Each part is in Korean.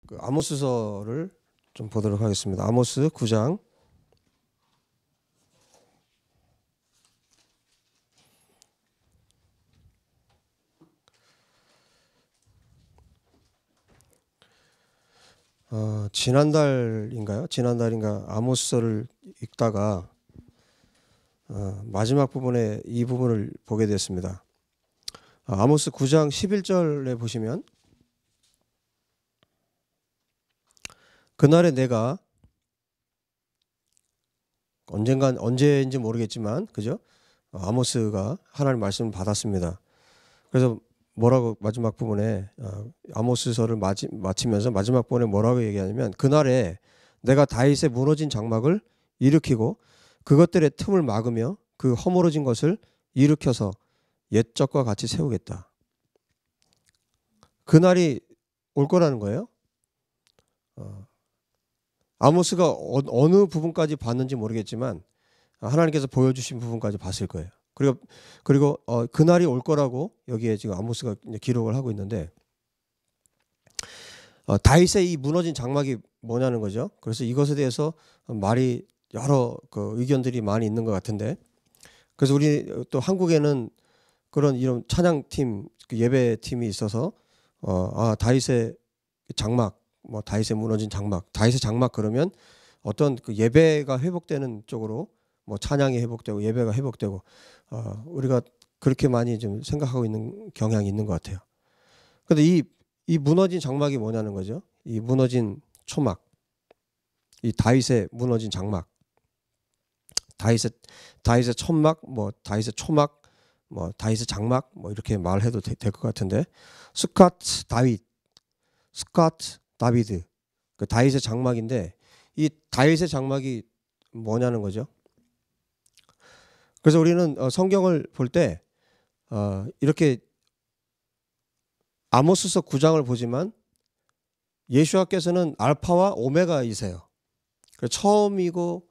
그 아모스서를 좀 보도록 하겠습니다. 아모스 9장. 지난달인가 아모스서를 읽다가 마지막 부분에 이 부분을 보게 됐습니다. 아모스 9장 11절에 보시면 그날에 내가 언제인지 모르겠지만 그죠? 아모스가 하나님 말씀을 받았습니다. 그래서 뭐라고 마지막 부분에 아모스서를 마치면서 마지막 부분에 뭐라고 얘기하냐면 그날에 내가 다윗의 무너진 장막을 일으키고 그것들의 틈을 막으며 그 허물어진 것을 일으켜서 옛적과 같이 세우겠다. 그날이 올 거라는 거예요. 아모스가 어느 부분까지 봤는지 모르겠지만 하나님께서 보여주신 부분까지 봤을 거예요. 그리고 그날이 올 거라고 여기에 지금 아모스가 기록을 하고 있는데 다윗의 이 무너진 장막이 뭐냐는 거죠. 그래서 이것에 대해서 말이 여러 의견들이 많이 있는 것 같은데 그래서 우리 또 한국에는 그런 이런 찬양팀 예배팀이 있어서 다윗의 장막 다윗의 무너진 장막 다윗의 장막 그러면 어떤 그 예배가 회복되는 쪽으로 찬양이 회복되고 예배가 회복되고 우리가 그렇게 많이 좀 생각하고 있는 경향이 있는 것 같아요. 그런데 이 무너진 장막이 뭐냐는 거죠. 이 무너진 초막, 이 다윗의 무너진 장막, 다윗의 천막, 다윗의 초막, 다윗의 장막, 이렇게 말해도 될 것 같은데 스캇 다비드, 그 다윗의 장막인데 이 다윗의 장막이 뭐냐는 거죠. 그래서 우리는 성경을 볼 때 이렇게 아모스서 9장을 보지만 예수와께서는 알파와 오메가이세요. 처음이고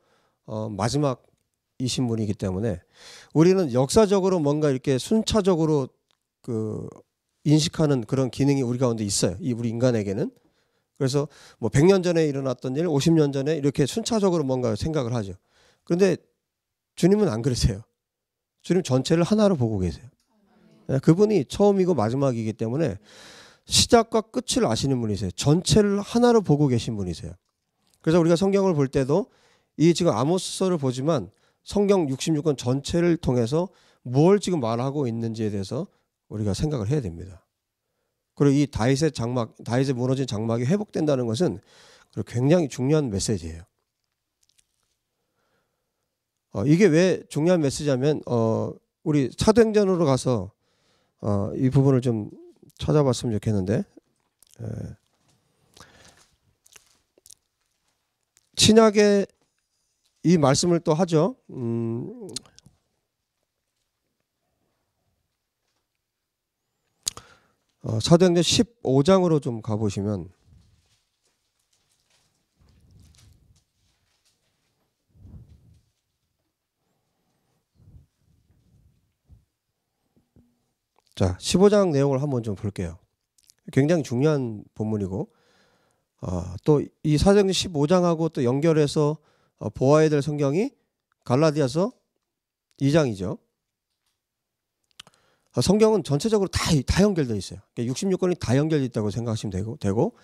마지막이신 분이기 때문에 우리는 역사적으로 뭔가 이렇게 순차적으로 인식하는 그런 기능이 우리 가운데 있어요. 우리 인간에게는. 그래서 100년 전에 일어났던 일, 50년 전에 이렇게 순차적으로 뭔가 생각을 하죠. 그런데 주님은 안 그러세요. 주님 전체를 하나로 보고 계세요. 그분이 처음이고 마지막이기 때문에 시작과 끝을 아시는 분이세요. 전체를 하나로 보고 계신 분이세요. 그래서 우리가 성경을 볼 때도 이 지금 아모스서를 보지만 성경 66권 전체를 통해서 뭘 지금 말하고 있는지에 대해서 우리가 생각을 해야 됩니다. 그리고 이 다윗의 무너진 장막이 회복된다는 것은 굉장히 중요한 메시지예요. 이게 왜 중요한 메시지냐면 우리 사도행전으로 가서 이 부분을 좀 찾아봤으면 좋겠는데 신약에 이 말씀을 또 하죠. 사도행전 15장으로 좀 가보시면 자 15장 내용을 한번 좀 볼게요. 굉장히 중요한 본문이고 또 이 사도행전 15장하고 또 연결해서 보아야 될 성경이 갈라디아서 2장이죠. 성경은 전체적으로 다 연결되어 있어요. 66권이 다 연결되어 있다고 생각하시면 되고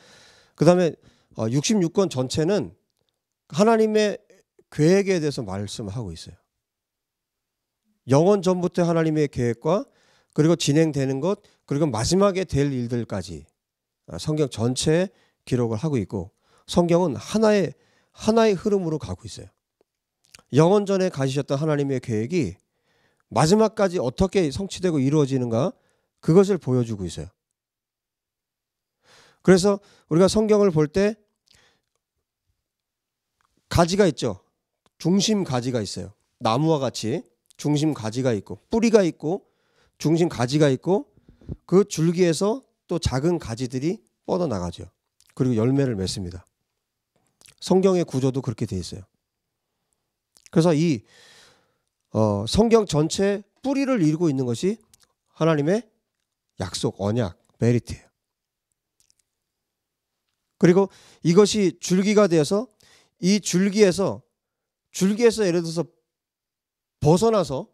그 다음에 66권 전체는 하나님의 계획에 대해서 말씀하고 있어요. 영원 전부터 하나님의 계획과 그리고 진행되는 것 그리고 마지막에 될 일들까지 성경 전체에 기록을 하고 있고 성경은 하나의 흐름으로 가고 있어요. 영원 전에 가지셨던 하나님의 계획이 마지막까지 어떻게 성취되고 이루어지는가 그것을 보여주고 있어요. 그래서 우리가 성경을 볼 때 가지가 있죠. 중심 가지가 있어요. 나무와 같이 중심 가지가 있고 뿌리가 있고 중심 가지가 있고 그 줄기에서 또 작은 가지들이 뻗어나가죠. 그리고 열매를 맺습니다. 성경의 구조도 그렇게 돼 있어요. 그래서 이 성경 전체 뿌리를 이루고 있는 것이 하나님의 약속, 언약, 메리트예요. 그리고 이것이 줄기가 되어서 이 줄기에서 예를 들어서 벗어나서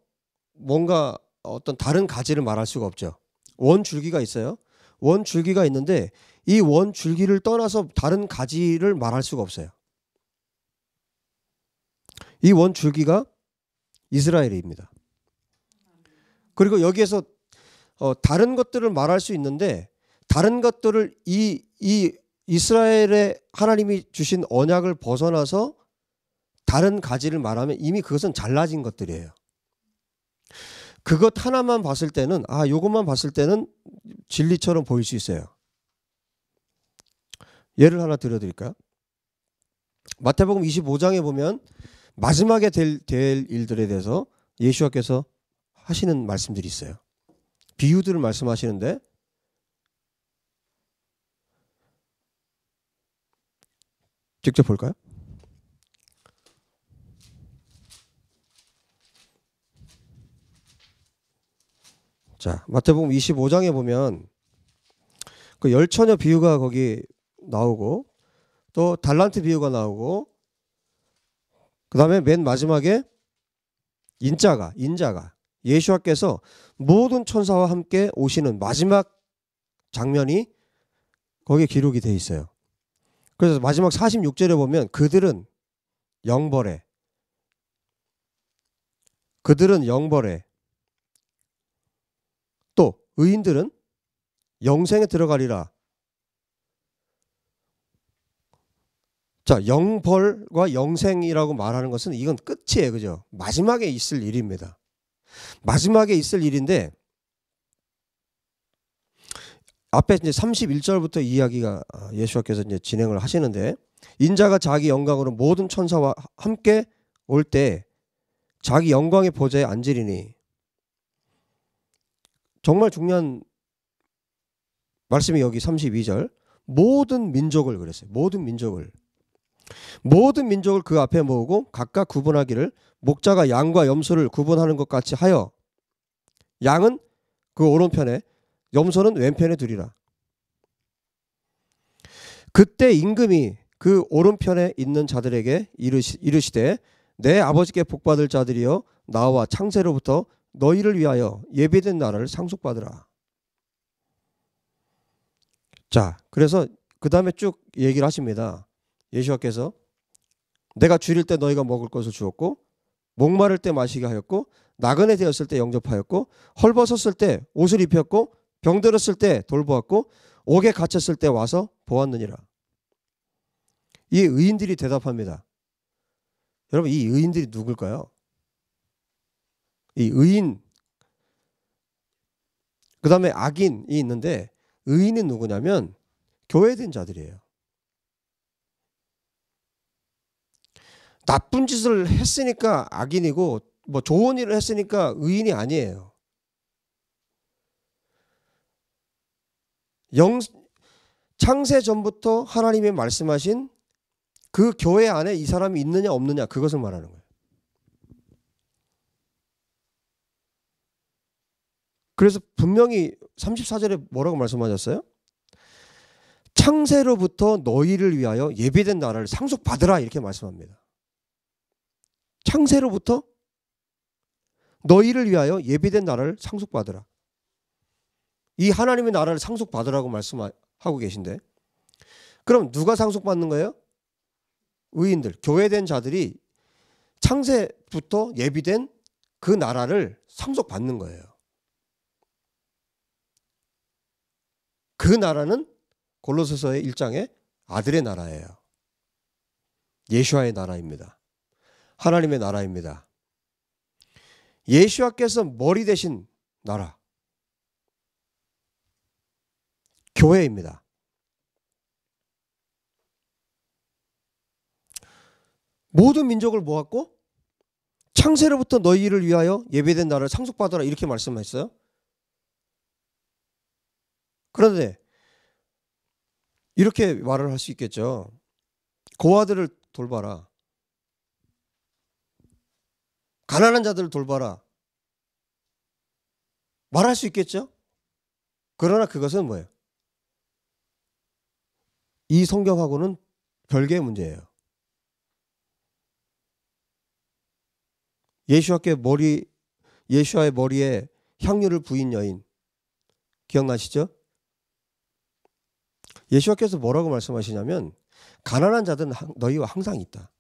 뭔가 어떤 다른 가지를 말할 수가 없죠. 원줄기가 있어요. 원줄기가 있는데 이 원줄기를 떠나서 다른 가지를 말할 수가 없어요. 이 원줄기가 이스라엘입니다. 그리고 여기에서 다른 것들을 말할 수 있는데 다른 것들을 이 이스라엘의 하나님이 주신 언약을 벗어나서 다른 가지를 말하면 이미 그것은 잘라진 것들이에요. 그것 하나만 봤을 때는 요것만 봤을 때는 진리처럼 보일 수 있어요. 예를 하나 들어드릴까요? 마태복음 25장에 보면 마지막에 될 일들에 대해서 예수님께서 하시는 말씀들이 있어요. 비유들을 말씀하시는데 직접 볼까요? 자, 마태복음 25장에 보면 그 열처녀 비유가 거기 나오고 또 달란트 비유가 나오고 그다음에 맨 마지막에 인자가 예수와께서 모든 천사와 함께 오시는 마지막 장면이 거기에 기록이 돼 있어요. 그래서 마지막 46절에 보면 그들은 영벌에 또 의인들은 영생에 들어가리라. 자, 영벌과 영생이라고 말하는 것은 이건 끝이에요. 그죠? 마지막에 있을 일입니다. 마지막에 있을 일인데 앞에 이제 31절부터 이야기가 예수께서 이제 진행을 하시는데 인자가 자기 영광으로 모든 천사와 함께 올 때 자기 영광의 보좌에 앉으리니 정말 중요한 말씀이 여기 32절 모든 민족을 그랬어요. 모든 민족을 그 앞에 모으고 각각 구분하기를 목자가 양과 염소를 구분하는 것 같이 하여 양은 그 오른편에 염소는 왼편에 두리라. 그때 임금이 그 오른편에 있는 자들에게 이르시되 내 아버지께 복받을 자들이여 나와 창세로부터 너희를 위하여 예비된 나라를 상속받으라. 자, 그래서 그 다음에 쭉 얘기를 하십니다. 예수께서 내가 줄일 때 너희가 먹을 것을 주었고 목마를 때 마시게 하였고 나그네 되었을 때 영접하였고 헐벗었을 때 옷을 입혔고 병들었을 때 돌보았고 옥에 갇혔을 때 와서 보았느니라. 이 의인들이 대답합니다. 여러분 이 의인들이 누굴까요? 이 의인 그 다음에 악인이 있는데 의인은 누구냐면 교회된 자들이에요. 나쁜 짓을 했으니까 악인이고 뭐 좋은 일을 했으니까 의인이 아니에요. 창세 전부터 하나님이 말씀하신 그 교회 안에 이 사람이 있느냐 없느냐 그것을 말하는 거예요. 그래서 분명히 34절에 뭐라고 말씀하셨어요? 창세로부터 너희를 위하여 예비된 나라를 상속받으라 이렇게 말씀합니다. 창세로부터 너희를 위하여 예비된 나라를 상속받으라. 이 하나님의 나라를 상속받으라고 말씀하고 계신데 그럼 누가 상속받는 거예요? 의인들, 교회된 자들이 창세부터 예비된 그 나라를 상속받는 거예요. 그 나라는 골로새서의 1장의 아들의 나라예요. 예수와의 나라입니다. 하나님의 나라입니다. 예수와께서 머리 되신 나라. 교회입니다. 모든 민족을 모았고 창세로부터 너희를 위하여 예배된 나라를 상속받아라 이렇게 말씀했어요. 그런데 이렇게 말을 할 수 있겠죠. 고아들을 돌봐라. 가난한 자들을 돌봐라. 말할 수 있겠죠. 그러나 그것은 뭐예요? 이 성경하고는 별개의 문제예요. 예수와의 머리에 향유를 부인 여인 기억나시죠? 예수와께서 뭐라고 말씀하시냐면 가난한 자들은 너희와 항상 있다.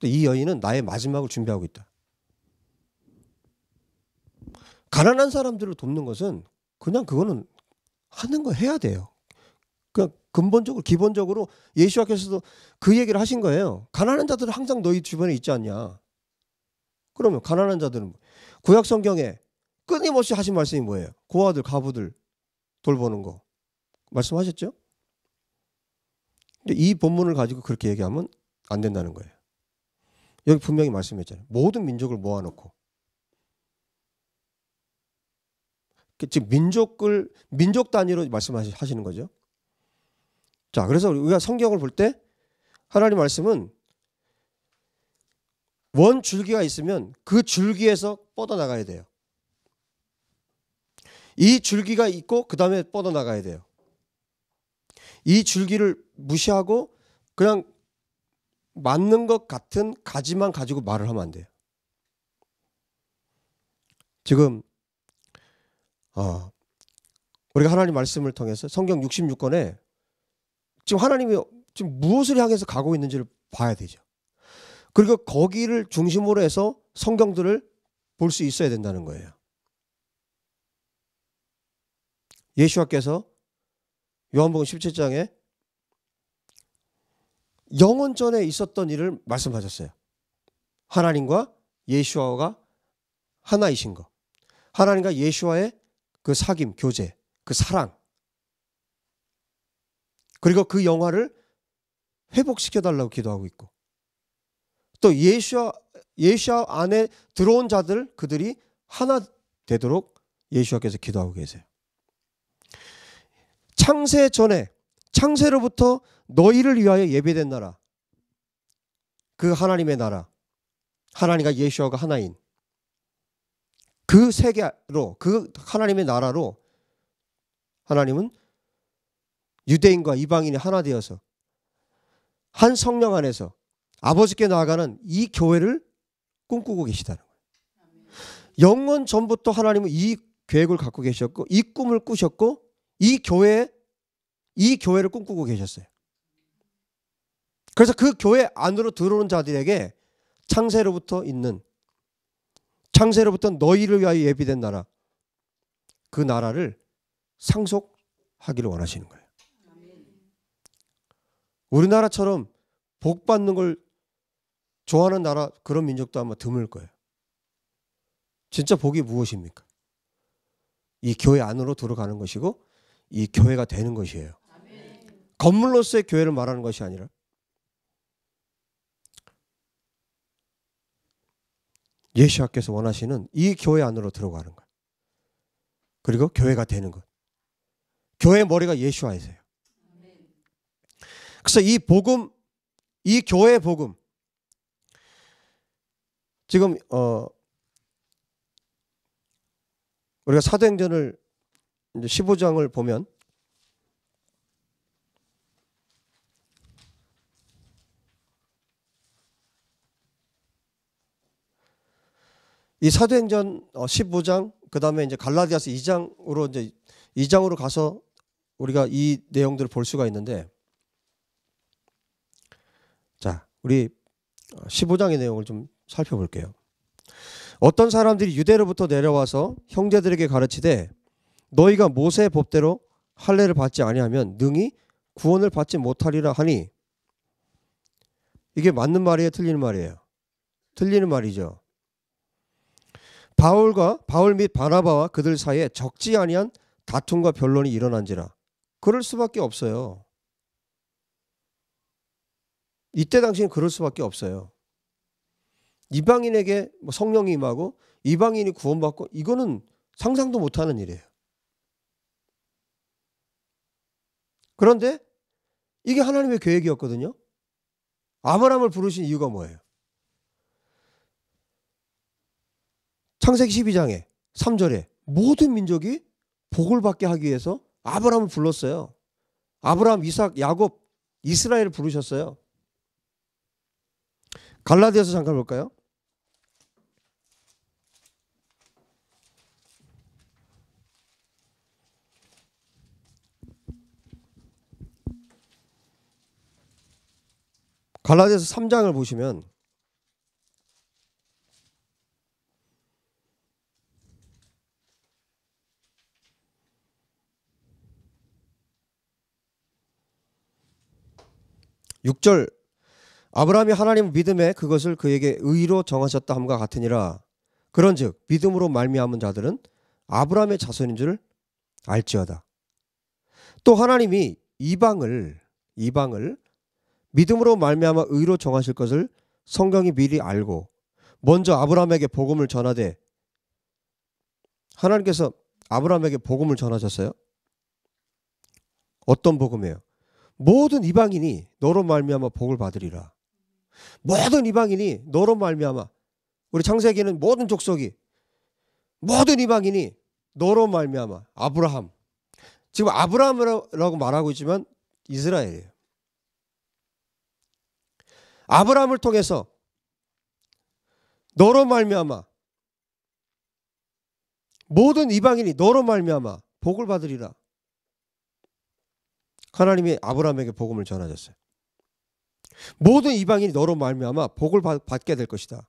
이 여인은 나의 마지막을 준비하고 있다. 가난한 사람들을 돕는 것은 그냥 그거는 하는 거 해야 돼요. 그냥 근본적으로 기본적으로 예수와께서도 그 얘기를 하신 거예요. 가난한 자들은 항상 너희 주변에 있지 않냐. 그러면 가난한 자들은 구약 성경에 끊임없이 하신 말씀이 뭐예요? 고아들, 가부들 돌보는 거 말씀하셨죠? 근데 이 본문을 가지고 그렇게 얘기하면 안 된다는 거예요. 여기 분명히 말씀했잖아요. 모든 민족을 모아놓고 즉 민족 단위로 말씀하시는 거죠. 자, 그래서 우리가 성경을 볼 때 하나님 말씀은 원 줄기가 있으면 그 줄기에서 뻗어나가야 돼요. 이 줄기가 있고 그 다음에 뻗어나가야 돼요. 이 줄기를 무시하고 그냥 맞는 것 같은 가지만 가지고 말을 하면 안 돼요. 지금 우리가 하나님 말씀을 통해서 성경 66권에 지금 하나님이 지금 무엇을 향해서 가고 있는지를 봐야 되죠. 그리고 거기를 중심으로 해서 성경들을 볼 수 있어야 된다는 거예요. 예수와께서 요한복음 17장에 영원 전에 있었던 일을 말씀하셨어요. 하나님과 예수와가 하나이신 거. 하나님과 예수와의 그 사귐, 교제, 그 사랑. 그리고 그 영화를 회복시켜달라고 기도하고 있고 또 예수와 안에 들어온 자들 그들이 하나 되도록 예수와께서 기도하고 계세요. 창세 전에 창세로부터 너희를 위하여 예배된 나라 그 하나님의 나라 하나님과 예수와가 하나인 그 세계로 그 하나님의 나라로 하나님은 유대인과 이방인이 하나 되어서 한 성령 안에서 아버지께 나아가는 이 교회를 꿈꾸고 계시다는 거예요. 영원 전부터 하나님은 이 계획을 갖고 계셨고 이 꿈을 꾸셨고 이 교회를 꿈꾸고 계셨어요. 그래서 그 교회 안으로 들어오는 자들에게 창세로부터 너희를 위하여 예비된 나라 그 나라를 상속하기를 원하시는 거예요. 우리나라처럼 복 받는 걸 좋아하는 나라 그런 민족도 아마 드물 거예요. 진짜 복이 무엇입니까? 이 교회 안으로 들어가는 것이고 이 교회가 되는 것이에요. 건물로서의 교회를 말하는 것이 아니라 예수님께서 원하시는 이 교회 안으로 들어가는 것. 그리고 교회가 되는 것. 교회의 머리가 예수와이세요. 그래서 이 복음, 이 교회의 복음 지금 우리가 사도행전을 이제 15장을 보면 이 사도행전 15장 그다음에 이제 갈라디아서 2장으로 가서 우리가 이 내용들을 볼 수가 있는데 자, 우리 15장의 내용을 좀 살펴볼게요. 어떤 사람들이 유대로부터 내려와서 형제들에게 가르치되 너희가 모세의 법대로 할례를 받지 아니하면 능히 구원을 받지 못하리라 하니 이게 맞는 말이에요? 틀리는 말이에요? 틀리는 말이죠. 바울 및 바나바와 그들 사이에 적지 아니한 다툼과 변론이 일어난지라. 그럴 수밖에 없어요. 이때 당시에는 그럴 수밖에 없어요. 이방인에게 성령이 임하고 이방인이 구원받고 이거는 상상도 못하는 일이에요. 그런데 이게 하나님의 계획이었거든요. 아브라함을 부르신 이유가 뭐예요? 창세기 12장에 3절에 모든 민족이 복을 받게 하기 위해서 아브라함을 불렀어요. 아브라함, 이삭, 야곱, 이스라엘을 부르셨어요. 갈라디아서 잠깐 볼까요? 갈라디아서 3장을 보시면 (6절) 아브라함이 하나님을 믿음에 그것을 그에게 의로 정하셨다 함과 같으니라. 그런즉 믿음으로 말미암은 자들은 아브라함의 자손인 줄 알지어다. 또 하나님이 이방을 믿음으로 말미암아 의로 정하실 것을 성경이 미리 알고 먼저 아브라함에게 복음을 전하되, 하나님께서 아브라함에게 복음을 전하셨어요. 어떤 복음이에요? 모든 이방인이 너로 말미암아 복을 받으리라. 모든 이방인이 너로 말미암아, 우리 창세기는 모든 족속이, 모든 이방인이 너로 말미암아, 아브라함, 지금 아브라함이라고 말하고 있지만 이스라엘이에요. 아브라함을 통해서 너로 말미암아 모든 이방인이 너로 말미암아 복을 받으리라. 하나님이 아브라함에게 복음을 전하셨어요. 모든 이방인이 너로 말미암아 복을 받게 될 것이다.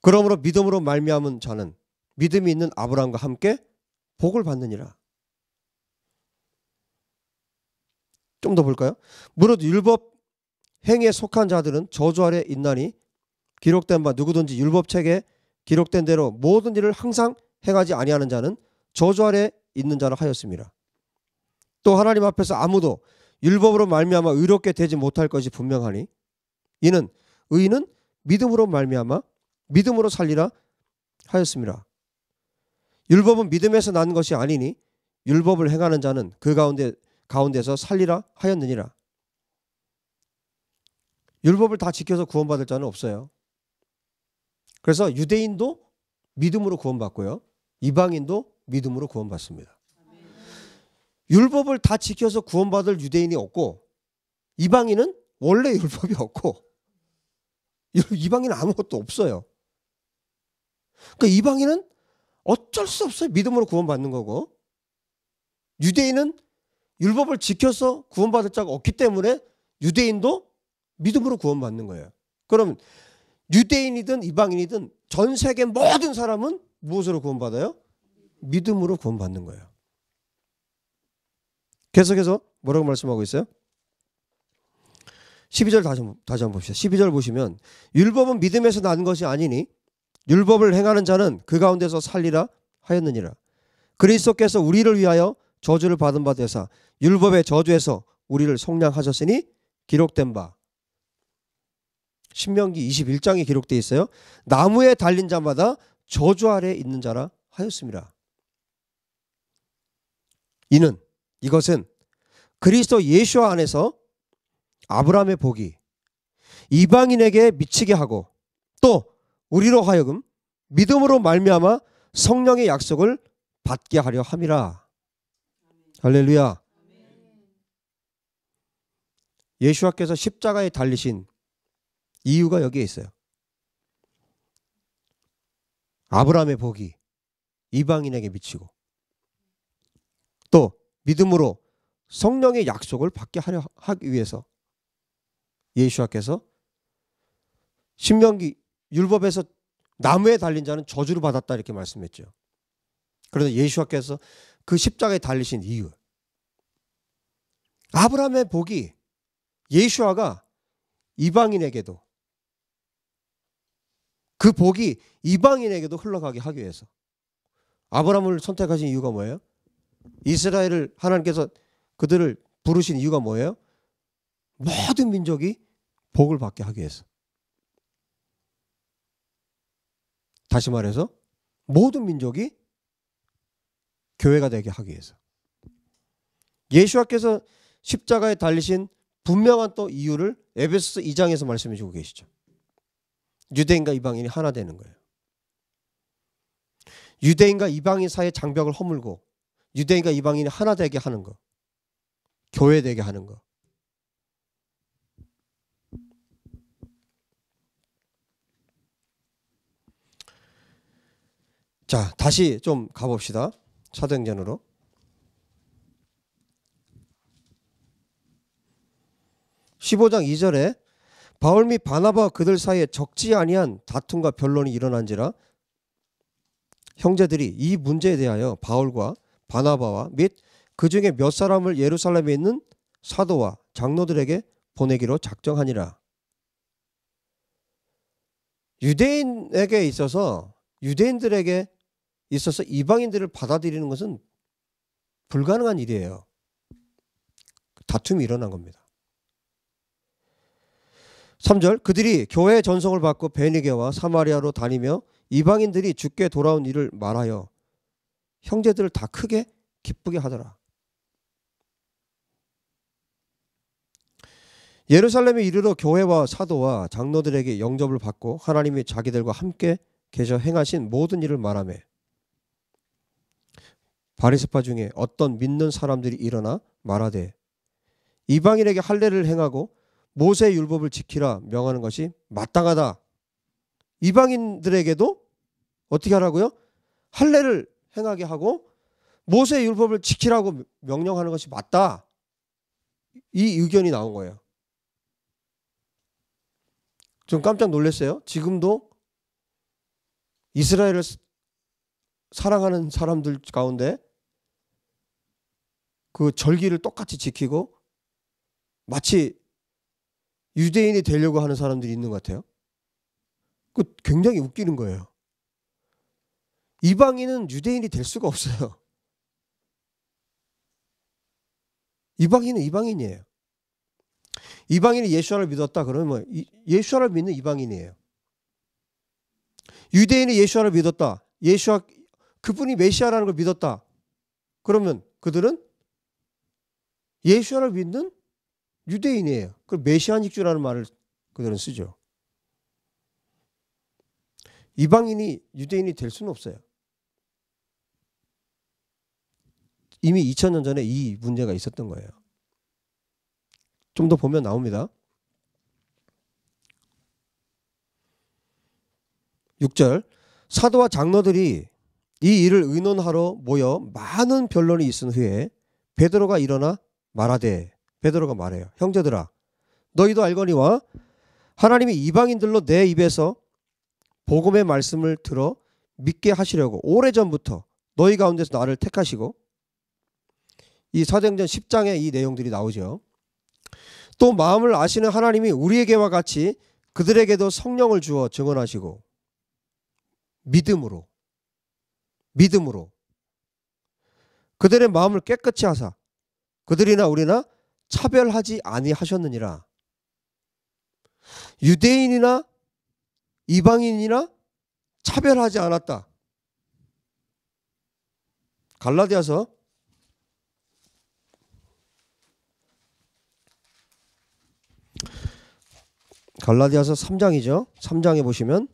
그러므로 믿음으로 말미암은 자는 믿음이 있는 아브라함과 함께 복을 받느니라. 좀 더 볼까요? 무릇 율법 행위에 속한 자들은 저주 아래 있나니 기록된 바 누구든지 율법책에 기록된 대로 모든 일을 항상 행하지 아니하는 자는 저주 아래 있는 자라 하였습니다. 또 하나님 앞에서 아무도 율법으로 말미암아 의롭게 되지 못할 것이 분명하니 이는 의인은 믿음으로 말미암아 믿음으로 살리라 하였습니다. 율법은 믿음에서 난 것이 아니니 율법을 행하는 자는 그 가운데서 살리라 하였느니라. 율법을 다 지켜서 구원받을 자는 없어요. 그래서 유대인도 믿음으로 구원받고요, 이방인도 믿음으로 구원받습니다. 율법을 다 지켜서 구원받을 유대인이 없고 이방인은 원래 율법이 없고 이방인은 아무것도 없어요. 그러니까 이방인은 어쩔 수 없어요. 믿음으로 구원받는 거고, 유대인은 율법을 지켜서 구원받을 자가 없기 때문에 유대인도 믿음으로 구원받는 거예요. 그럼 유대인이든 이방인이든 전 세계 모든 사람은 무엇으로 구원받아요? 믿음으로 구원받는 거예요. 계속해서 뭐라고 말씀하고 있어요? 12절 다시 한번 봅시다. 12절 보시면 율법은 믿음에서 난 것이 아니니 율법을 행하는 자는 그 가운데서 살리라 하였느니라. 그리스도께서 우리를 위하여 저주를 받은 바 되사 율법의 저주에서 우리를 속량하셨으니 기록된 바, 신명기 21장에 기록되어 있어요. 나무에 달린 자마다 저주 아래에 있는 자라 하였습니다. 이것은 그리스도 예수 안에서 아브라함의 복이 이방인에게 미치게 하고 또 우리로 하여금 믿음으로 말미암아 성령의 약속을 받게 하려 함이라. 할렐루야. 예수와께서 십자가에 달리신 이유가 여기에 있어요. 아브라함의 복이 이방인에게 미치고 또 믿음으로 성령의 약속을 받게 하기 위해서 예수와께서 신명기 율법에서 나무에 달린 자는 저주를 받았다 이렇게 말씀했죠. 그런데 예수와께서 그 십자가에 달리신 이유, 아브라함의 복이 예수와가 이방인에게도, 그 복이 이방인에게도 흘러가게 하기 위해서 아브라함을 선택하신 이유가 뭐예요? 이스라엘을 하나님께서 그들을 부르신 이유가 뭐예요? 모든 민족이 복을 받게 하기 위해서. 다시 말해서 모든 민족이 교회가 되게 하기 위해서. 예수와께서 십자가에 달리신 분명한 또 이유를 에베소서 2장에서 말씀해 주고 계시죠. 유대인과 이방인이 하나 되는 거예요. 유대인과 이방인 사이의 장벽을 허물고 유대인과 이방인이 하나 되게 하는 거. 교회 되게 하는 거. 자, 다시 좀 가봅시다. 사도행전으로. 15장 2절에 바울 및 바나바와 그들 사이에 적지 아니한 다툼과 변론이 일어난지라 형제들이 이 문제에 대하여 바울과 바나바와 및 그 중에 몇 사람을 예루살렘에 있는 사도와 장로들에게 보내기로 작정하니라. 유대인에게 있어서 유대인들에게 있어서 이방인들을 받아들이는 것은 불가능한 일이에요. 다툼이 일어난 겁니다. 3절 그들이 교회의 전송을 받고 베니게와 사마리아로 다니며 이방인들이 주께 돌아온 일을 말하여 형제들을 다 크게 기쁘게 하더라. 예루살렘에 이르러 교회와 사도와 장로들에게 영접을 받고 하나님이 자기들과 함께 계셔 행하신 모든 일을 말하며 바리새파 중에 어떤 믿는 사람들이 일어나 말하되 이방인에게 할례를 행하고 모세의 율법을 지키라 명하는 것이 마땅하다. 이방인들에게도 어떻게 하라고요? 할례를 행하게 하고 모세의 율법을 지키라고 명령하는 것이 맞다. 이 의견이 나온 거예요. 좀 깜짝 놀랐어요. 지금도 이스라엘을 사랑하는 사람들 가운데 그 절기를 똑같이 지키고 마치 유대인이 되려고 하는 사람들이 있는 것 같아요. 그 굉장히 웃기는 거예요. 이방인은 유대인이 될 수가 없어요. 이방인은 이방인이에요. 이방인이 예수와를 믿었다 그러면 뭐 예수와를 믿는 이방인이에요. 유대인이 예수와를 믿었다. 예수와 그분이 메시아라는 걸 믿었다. 그러면 그들은 예수와를 믿는 유대인이에요. 그 메시아닉주라는 말을 그들은 쓰죠. 이방인이 유대인이 될 수는 없어요. 이미 2000년 전에 이 문제가 있었던 거예요. 좀 더 보면 나옵니다. 6절 사도와 장로들이 이 일을 의논하러 모여 많은 변론이 있은 후에 베드로가 일어나 말하되 베드로가 말해요. 형제들아 너희도 알거니와 하나님이 이방인들로 내 입에서 복음의 말씀을 들어 믿게 하시려고 오래전부터 너희 가운데서 나를 택하시고 이 사도행전 10장에 이 내용들이 나오죠. 또 마음을 아시는 하나님이 우리에게와 같이 그들에게도 성령을 주어 증언하시고 믿음으로 그들의 마음을 깨끗이 하사 그들이나 우리나 차별하지 아니하셨느니라. 유대인이나 이방인이나 차별하지 않았다. 갈라디아서 3장이죠. 3장에 보시면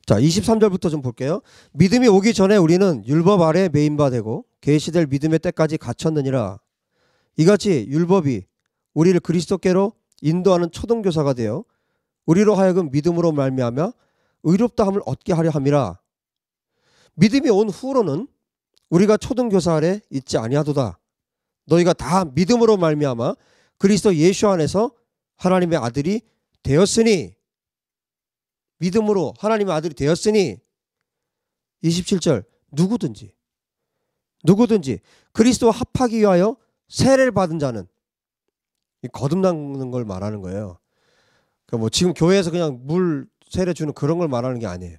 자 23절부터 좀 볼게요. 믿음이 오기 전에 우리는 율법 아래 매인 바 되고 계시될 믿음의 때까지 갇혔느니라. 이같이 율법이 우리를 그리스도께로 인도하는 초등교사가 되어 우리로 하여금 믿음으로 말미암아 의롭다함을 얻게 하려 함이라. 믿음이 온 후로는 우리가 초등교사 아래 있지 아니하도다. 너희가 다 믿음으로 말미암아 그리스도 예수 안에서 하나님의 아들이 되었으니 믿음으로 하나님의 아들이 되었으니 27절 누구든지 그리스도와 합하기 위하여 세례를 받은 자는 거듭나는 걸 말하는 거예요. 그러니까 뭐 지금 교회에서 그냥 물 세례 주는 그런 걸 말하는 게 아니에요.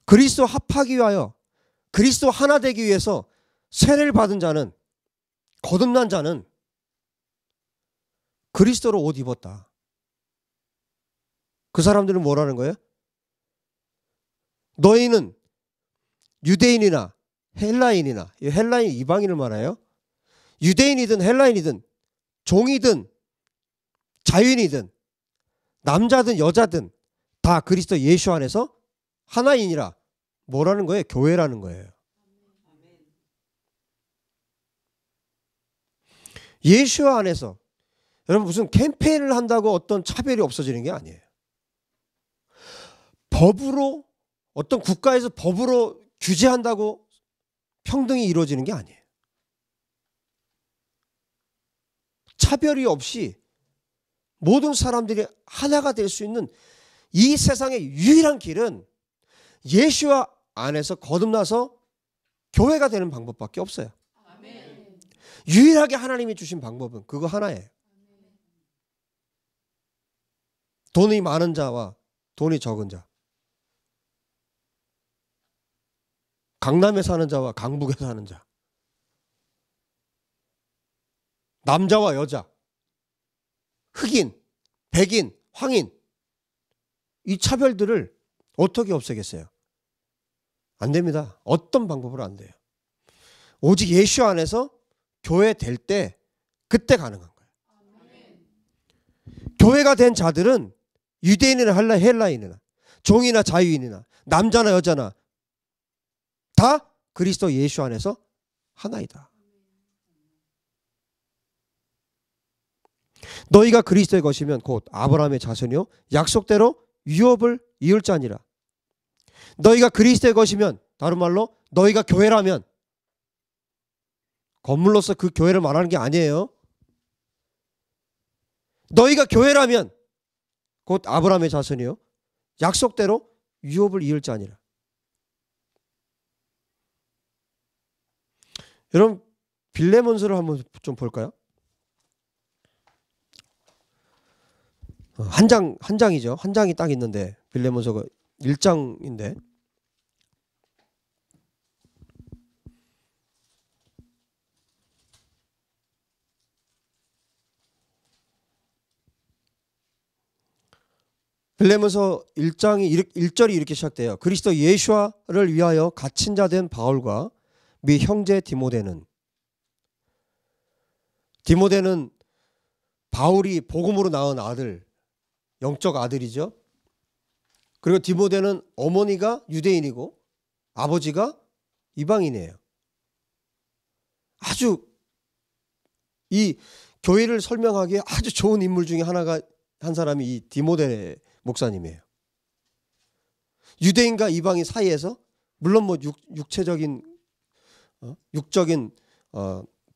그리스도 합하기 위하여 그리스도 하나 되기 위해서 세례를 받은 자는 거듭난 자는 그리스도로 옷 입었다. 그 사람들은 뭐라는 거예요? 너희는 유대인이나 헬라인이나 헬라인 이방인을 말해요. 유대인이든 헬라인이든 종이든 자유인이든 남자든 여자든 다 그리스도 예수 안에서 하나이니라. 뭐라는 거예요? 교회라는 거예요. 예수 안에서. 여러분 무슨 캠페인을 한다고 어떤 차별이 없어지는 게 아니에요. 법으로 어떤 국가에서 법으로 규제한다고 평등이 이루어지는 게 아니에요. 차별이 없이 모든 사람들이 하나가 될 수 있는 이 세상의 유일한 길은 예수 안에서 거듭나서 교회가 되는 방법밖에 없어요. 아멘. 유일하게 하나님이 주신 방법은 그거 하나예요. 돈이 많은 자와 돈이 적은 자, 강남에 사는 자와 강북에 사는 자, 남자와 여자, 흑인, 백인, 황인, 이 차별들을 어떻게 없애겠어요? 안 됩니다. 어떤 방법으로 안 돼요. 오직 예수 안에서 교회 될 때 그때 가능한 거예요. 교회가 된 자들은 유대인이나 헬라인이나 종이나 자유인이나 남자나 여자나 다 그리스도 예수 안에서 하나이다. 너희가 그리스도의 것이면 곧 아브라함의 자손이요 약속대로 유업을 이을 자니라. 너희가 그리스도의 것이면 다른 말로 너희가 교회라면, 건물로서 그 교회를 말하는 게 아니에요. 너희가 교회라면 곧 아브라함의 자손이요 약속대로 유업을 이을 자니라. 여러분 빌레몬서를 한번 좀 볼까요? 한 장이죠. 한 장이 딱 있는데 빌레몬서가 1장인데 빌레몬서 1장이 1절이 이렇게 시작돼요. 그리스도 예수를 위하여 갇힌 자 된 바울과 및 형제 디모데는 바울이 복음으로 낳은 아들, 영적 아들이죠. 그리고 디모데는 어머니가 유대인이고 아버지가 이방인이에요. 아주 이 교회를 설명하기에 아주 좋은 인물 중에 한 사람이 이 디모데 목사님이에요. 유대인과 이방인 사이에서 물론 뭐 육적인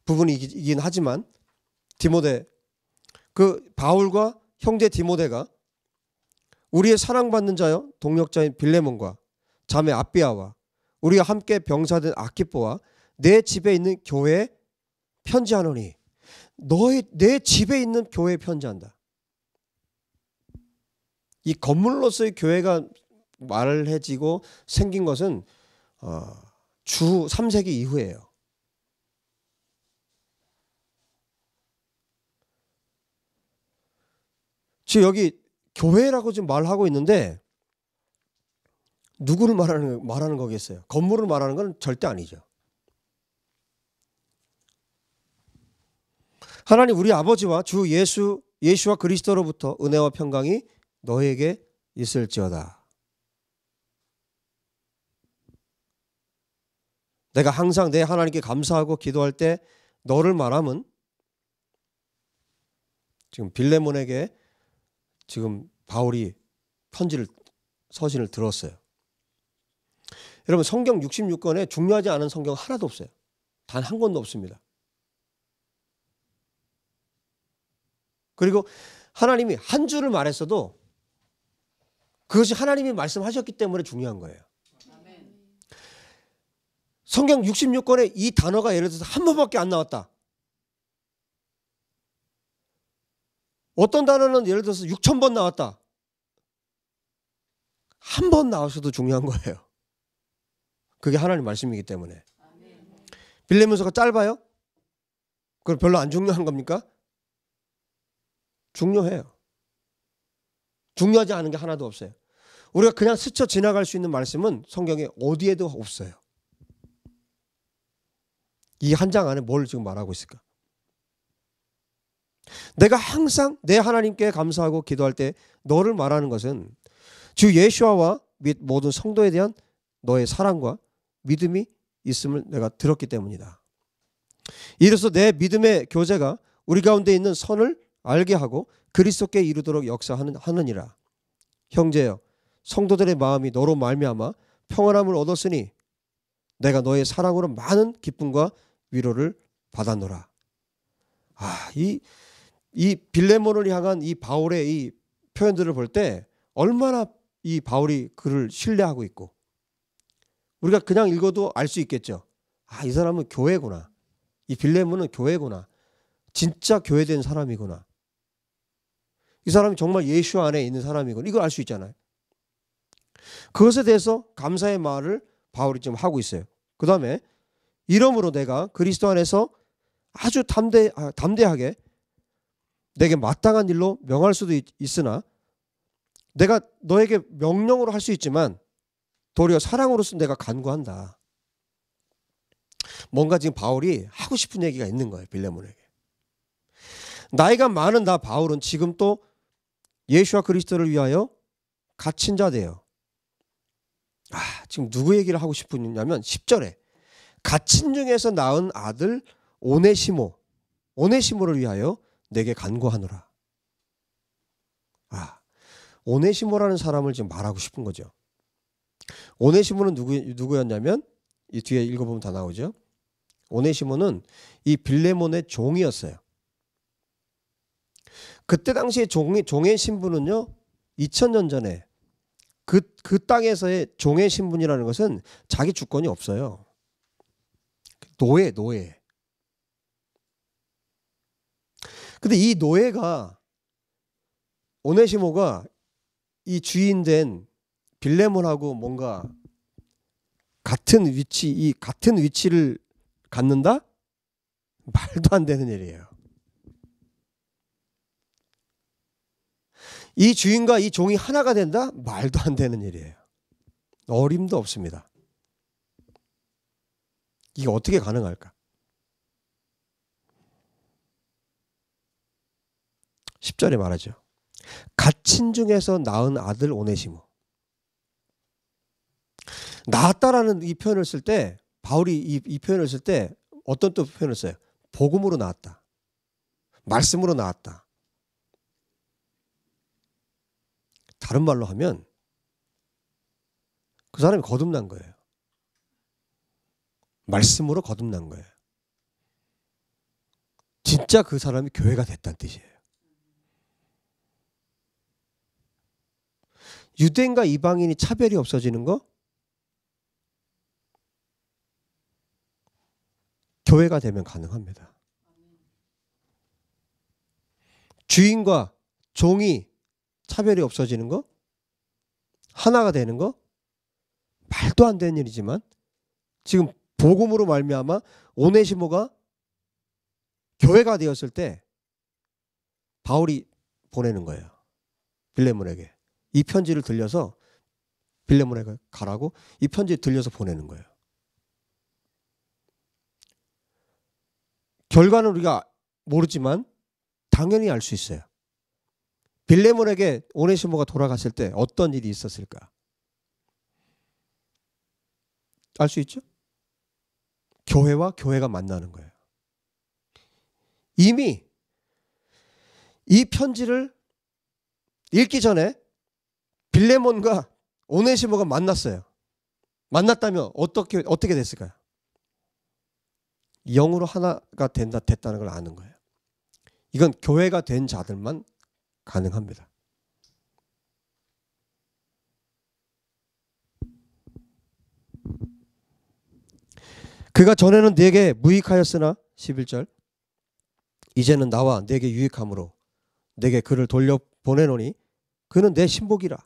부분이긴 하지만 디모데, 그 바울과 형제 디모데가 우리의 사랑받는 자여 동역자인 빌레몬과 자매 아비아와 우리가 함께 병사된 아키포와 내 집에 있는 교회에 편지하노니. 내 집에 있는 교회에 편지한다. 이 건물로서의 교회가 말해지고 생긴 것은 주 3세기 이후예요. 지금 여기 교회라고 지금 말하고 있는데 누구를 말하는 거겠어요? 건물을 말하는 건 절대 아니죠. 하나님 우리 아버지와 주 예수와 그리스도로부터 은혜와 평강이 너에게 있을지어다. 내가 항상 내 하나님께 감사하고 기도할 때 너를 말함은 지금 빌레몬에게 지금 바울이 서신을 들었어요. 여러분 성경 66권에 중요하지 않은 성경 하나도 없어요. 단 한 권도 없습니다. 그리고 하나님이 한 줄을 말했어도 그것이 하나님이 말씀하셨기 때문에 중요한 거예요. 성경 66권에 이 단어가 예를 들어서 한 번밖에 안 나왔다. 어떤 단어는 예를 들어서 6,000번 나왔다. 한 번 나와서도 중요한 거예요. 그게 하나님 말씀이기 때문에. 빌레몬서가 짧아요? 그럼 별로 안 중요한 겁니까? 중요해요. 중요하지 않은 게 하나도 없어요. 우리가 그냥 스쳐 지나갈 수 있는 말씀은 성경에 어디에도 없어요. 이 한 장 안에 뭘 지금 말하고 있을까? 내가 항상 내 하나님께 감사하고 기도할 때 너를 말하는 것은 주 예수와 및 모든 성도에 대한 너의 사랑과 믿음이 있음을 내가 들었기 때문이다. 이로써 내 믿음의 교제가 우리 가운데 있는 선을 알게 하고 그리스도께 이르도록 역사하느니라. 형제여, 성도들의 마음이 너로 말미암아 평안함을 얻었으니 내가 너의 사랑으로 많은 기쁨과 위로를 받았노라. 이 빌레몬을 향한 이 바울의 이 표현들을 볼 때 얼마나 이 바울이 그를 신뢰하고 있고, 우리가 그냥 읽어도 알 수 있겠죠. 이 사람은 교회구나. 이 빌레몬은 교회구나. 진짜 교회된 사람이구나. 이 사람이 정말 예수 안에 있는 사람이구나. 이걸 알 수 있잖아요. 그것에 대해서 감사의 말을 바울이 지금 하고 있어요. 그 다음에 이러므로 내가 그리스도 안에서 아주 담대하게 내게 마땅한 일로 명할 수도 있으나 내가 너에게 명령으로 할 수 있지만 도리어 사랑으로서 내가 간구한다. 뭔가 지금 바울이 하고 싶은 얘기가 있는 거예요. 빌레몬에게. 나이가 많은 나 바울은 지금 또 예수와 그리스도를 위하여 갇힌 자 돼요. 지금 누구 얘기를 하고 싶으냐면 10절에 갇힌 중에서 낳은 아들 오네시모를 위하여 내게 간구하노라. 오네시모라는 사람을 지금 말하고 싶은 거죠. 오네시모는 누구였냐면 이 뒤에 읽어보면 다 나오죠. 오네시모는 이 빌레몬의 종이었어요. 그때 당시에 종의 신분은요, 2000년 전에 그 땅에서의 종의 신분이라는 것은 자기 주권이 없어요. 노예. 근데 이 노예가, 오네시모가 이 주인된 빌레몬하고 뭔가 같은 위치를 갖는다? 말도 안 되는 일이에요. 이 주인과 이 종이 하나가 된다? 말도 안 되는 일이에요. 어림도 없습니다. 이게 어떻게 가능할까? 10절에 말하죠. 갇힌 중에서 낳은 아들 오네시모. 낳았다라는 이 표현을 쓸 때, 바울이 이 표현을 쓸 때 어떤 또 표현을 써요? 복음으로 낳았다. 말씀으로 낳았다. 다른 말로 하면 그 사람이 거듭난 거예요. 말씀으로 거듭난 거예요. 진짜 그 사람이 교회가 됐다는 뜻이에요. 유대인과 이방인이 차별이 없어지는 거? 교회가 되면 가능합니다. 주인과 종이 차별이 없어지는 거? 하나가 되는 거? 말도 안 되는 일이지만 지금 복음으로 말미암아 오네시모가 교회가 되었을 때 바울이 보내는 거예요. 빌레몬에게. 이 편지를 들려서 빌레몬에게 가라고 이 편지를 들려서 보내는 거예요. 결과는 우리가 모르지만 당연히 알 수 있어요. 빌레몬에게 오네시모가 돌아갔을 때 어떤 일이 있었을까? 알 수 있죠? 교회와 교회가 만나는 거예요. 이미 이 편지를 읽기 전에 빌레몬과 오네시모가 만났어요. 만났다면 어떻게 됐을까요? 영으로 하나가 됐다는 걸 아는 거예요. 이건 교회가 된 자들만 가능합니다. 그가 전에는 내게 무익하였으나 11절 이제는 나와 내게 유익함으로 내게 그를 돌려보내노니 그는 내 신복이라.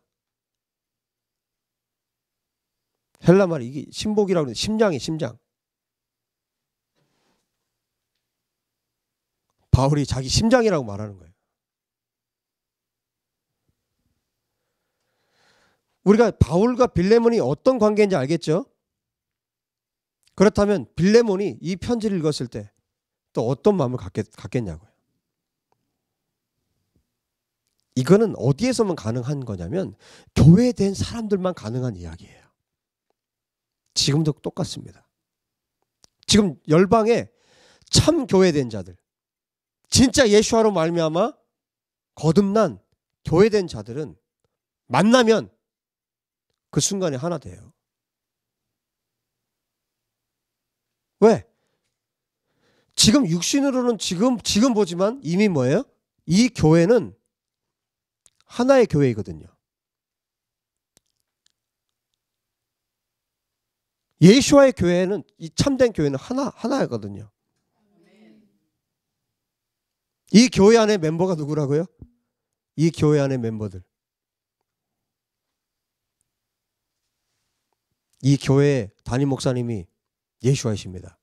헬라 말이 이게 신복이라고 하는데 심장. 바울이 자기 심장이라고 말하는 거예요. 우리가 바울과 빌레몬이 어떤 관계인지 알겠죠? 그렇다면 빌레몬이 이 편지를 읽었을 때 또 어떤 마음을 갖겠냐고요. 이거는 어디에서만 가능한 거냐면 교회에 된 사람들만 가능한 이야기예요. 지금도 똑같습니다. 지금 열방에 참 교회된 자들, 진짜 예수와로 말미암아 거듭난 교회된 자들은 만나면 그 순간에 하나 돼요. 왜? 지금 육신으로는 지금 보지만 이미 뭐예요? 이 교회는 하나의 교회이거든요. 예수와의 교회는, 이 참된 교회는 하나거든요. 이 교회 안에 멤버가 누구라고요? 이 교회 안의 멤버들. 이 교회의 담임 목사님이 예수와이십니다.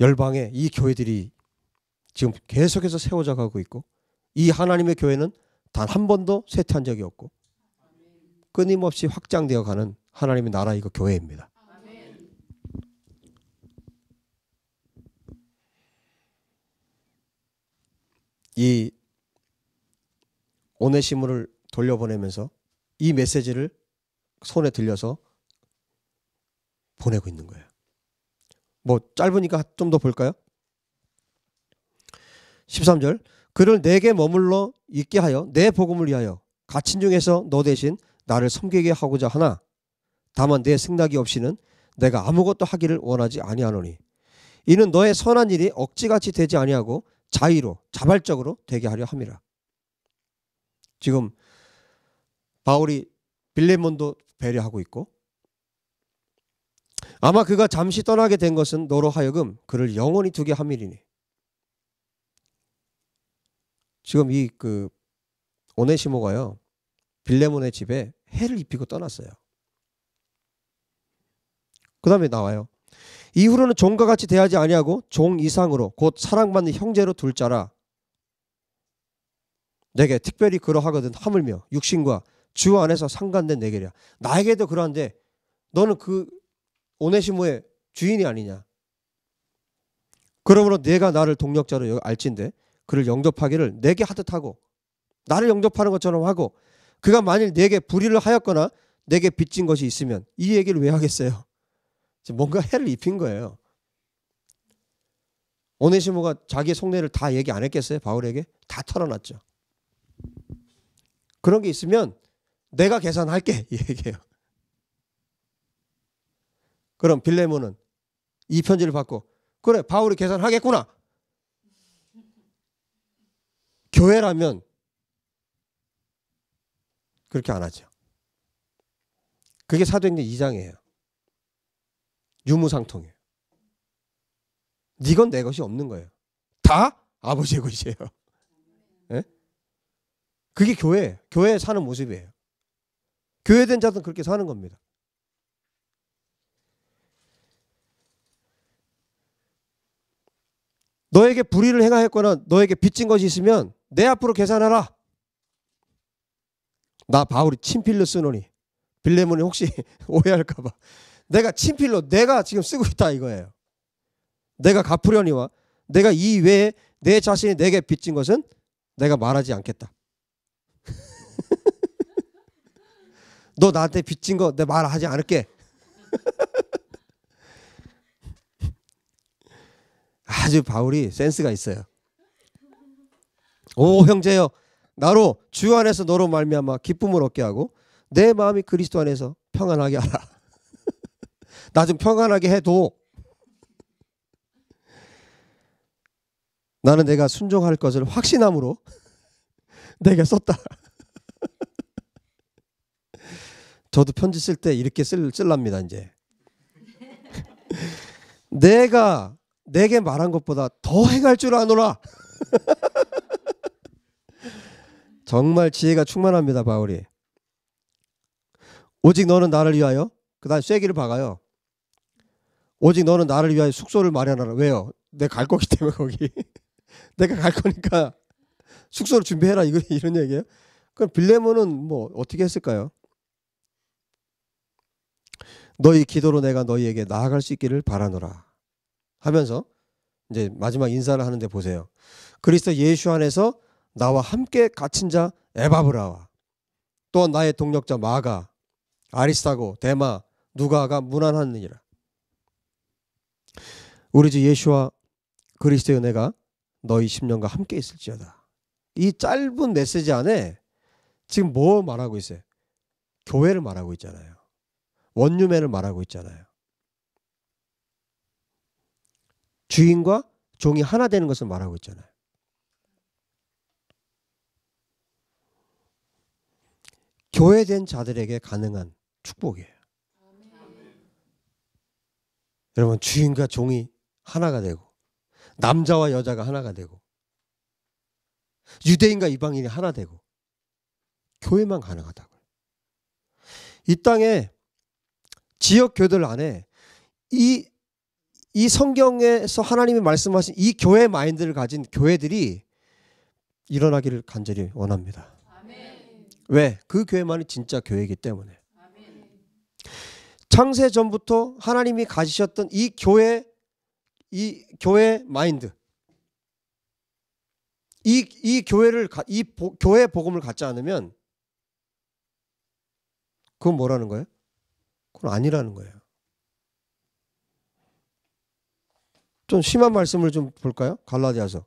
열방에 이 교회들이 지금 계속해서 세워져 가고 있고, 이 하나님의 교회는 단 한 번도 쇠퇴한 적이 없고 끊임없이 확장되어 가는 하나님의 나라이고 교회입니다. 이 오네시모를 돌려보내면서 이 메시지를 손에 들려서 보내고 있는 거예요. 뭐 짧으니까 좀 더 볼까요? 13절, 그를 내게 머물러 있게 하여 내 복음을 위하여 갇힌 중에서 너 대신 나를 섬기게 하고자 하나 다만 내 승낙이 없이는 내가 아무것도 하기를 원하지 아니하노니 이는 너의 선한 일이 억지같이 되지 아니하고 자의로 자발적으로 되게 하려 함이라. 지금 바울이 빌레몬도 배려하고 있고, 아마 그가 잠시 떠나게 된 것은 너로 하여금 그를 영원히 두게 함이리니. 지금 이 오네시모가요, 빌레몬의 집에 해를 입히고 떠났어요. 그 다음에 나와요. 이후로는 종과 같이 대하지 아니하고 종 이상으로 곧 사랑받는 형제로 둘 자라. 내게 특별히 그러하거든 하물며 육신과 주 안에서 상관된 내게랴. 나에게도 그러한데 너는 그 오네시모의 주인이 아니냐. 그러므로 내가 나를 동력자로 알진대 그를 영접하기를 내게 하듯 하고 나를 영접하는 것처럼 하고 그가 만일 내게 불의를 하였거나 내게 빚진 것이 있으면 이 얘기를 왜 하겠어요? 뭔가 해를 입힌 거예요. 오네시모가 자기의 속내를 다 얘기 안 했겠어요? 바울에게? 다 털어놨죠. 그런 게 있으면 내가 계산할게 이 얘기예요. 그럼 빌레몬은 이 편지를 받고 그래 바울이 계산하겠구나. 교회라면 그렇게 안 하죠. 그게 사도행전 2장이에요. 유무상통이에요. 네건 내 것이 없는 거예요. 다 아버지의 것이에요. 네? 그게 교회에 사는 모습이에요. 교회된 자들은 그렇게 사는 겁니다. 너에게 불의를 행하였거나 너에게 빚진 것이 있으면 내 앞으로 계산하라. 나 바울이 친필로 쓰노니 빌레몬이 혹시 오해할까 봐 내가 친필로 내가 지금 쓰고 있다 이거예요. 내가 갚으려니와 내가 이 외에 내 자신이 내게 빚진 것은 내가 말하지 않겠다. 너 나한테 빚진 거 내 말하지 않을게. 아주 바울이 센스가 있어요. 오 형제여 나로 주 안에서 너로 말미암아 기쁨을 얻게 하고 내 마음이 그리스도 안에서 평안하게 하라. 나 좀 평안하게 해도. 나는 내가 순종할 것을 확신함으로 내게 썼다. 저도 편지 쓸 때 이렇게 쓸랍니다 이제. 내가 내게 말한 것보다 더 행할 줄 아노라. 정말 지혜가 충만합니다 바울이. 오직 너는 나를 위하여 그 다음 쐐기를 박아요. 오직 너는 나를 위하여 숙소를 마련하라. 왜요? 내가 갈 거기 때문에 거기. 내가 갈 거니까 숙소를 준비해라 이런 얘기예요. 그럼 빌레몬은 뭐 어떻게 했을까요? 너희 기도로 내가 너희에게 나아갈 수 있기를 바라노라. 하면서 이제 마지막 인사를 하는데 보세요. 그리스도 예수 안에서 나와 함께 갇힌 자 에바브라와 또 나의 동력자 마가 아리스타고 데마 누가가 문안하느니라. 우리 주 예수와 그리스도의 은혜가 너희 심령과 함께 있을지어다. 이 짧은 메시지 안에 지금 뭐 말하고 있어요? 교회를 말하고 있잖아요. 원유맨을 말하고 있잖아요. 주인과 종이 하나 되는 것을 말하고 있잖아요. 교회된 자들에게 가능한 축복이에요. 여러분, 주인과 종이 하나가 되고 남자와 여자가 하나가 되고 유대인과 이방인이 하나 되고 교회만 가능하다고요. 이 땅에 지역 교회들 안에 이 성경에서 하나님이 말씀하신 이 교회 마인드를 가진 교회들이 일어나기를 간절히 원합니다. 아멘. 왜? 그 교회만이 진짜 교회이기 때문에. 아멘. 창세 전부터 하나님이 가지셨던 이 교회 마인드, 이 교회 복음을 갖지 않으면 그건 뭐라는 거예요? 그건 아니라는 거예요. 좀 심한 말씀을 좀 볼까요? 갈라디아서.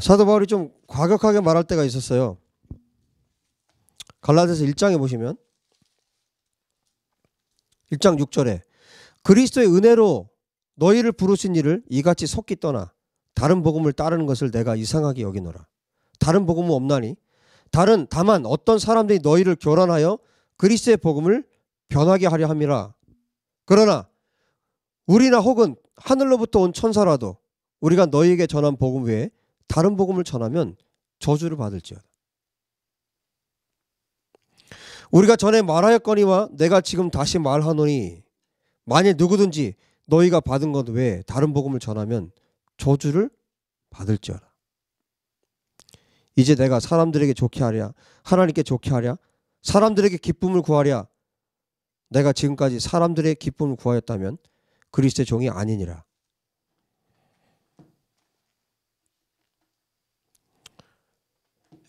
사도 바울이 좀 과격하게 말할 때가 있었어요. 갈라디아서 1장에 보시면 1장 6절에 그리스도의 은혜로 너희를 부르신 이를 이같이 속기 떠나 다른 복음을 따르는 것을 내가 이상하게 여기노라. 다른 복음은 없나니 다만 어떤 사람들이 너희를 교란하여 그리스도의 복음을 변하게 하려 함이라. 그러나 우리나 혹은 하늘로부터 온 천사라도 우리가 너희에게 전한 복음 외에 다른 복음을 전하면 저주를 받을지어다. 우리가 전에 말하였거니와 내가 지금 다시 말하노니 만일 누구든지 너희가 받은 것 외에 다른 복음을 전하면 저주를 받을지어다. 이제 내가 사람들에게 좋게 하랴 하나님께 좋게 하랴 사람들에게 기쁨을 구하랴 내가 지금까지 사람들의 기쁨을 구하였다면 그리스도의 종이 아니니라.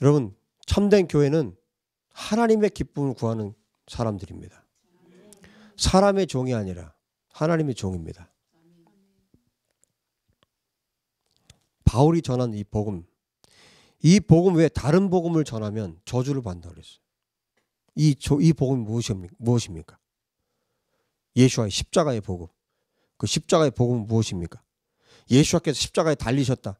여러분, 참된 교회는 하나님의 기쁨을 구하는 사람들입니다. 사람의 종이 아니라 하나님의 종입니다. 바울이 전한 이 복음 외에 다른 복음을 전하면 저주를 받는다고 그랬어요. 이 복음이 무엇입니까? 예수와의 십자가의 복음. 그 십자가의 복음은 무엇입니까? 예수께서 십자가에 달리셨다.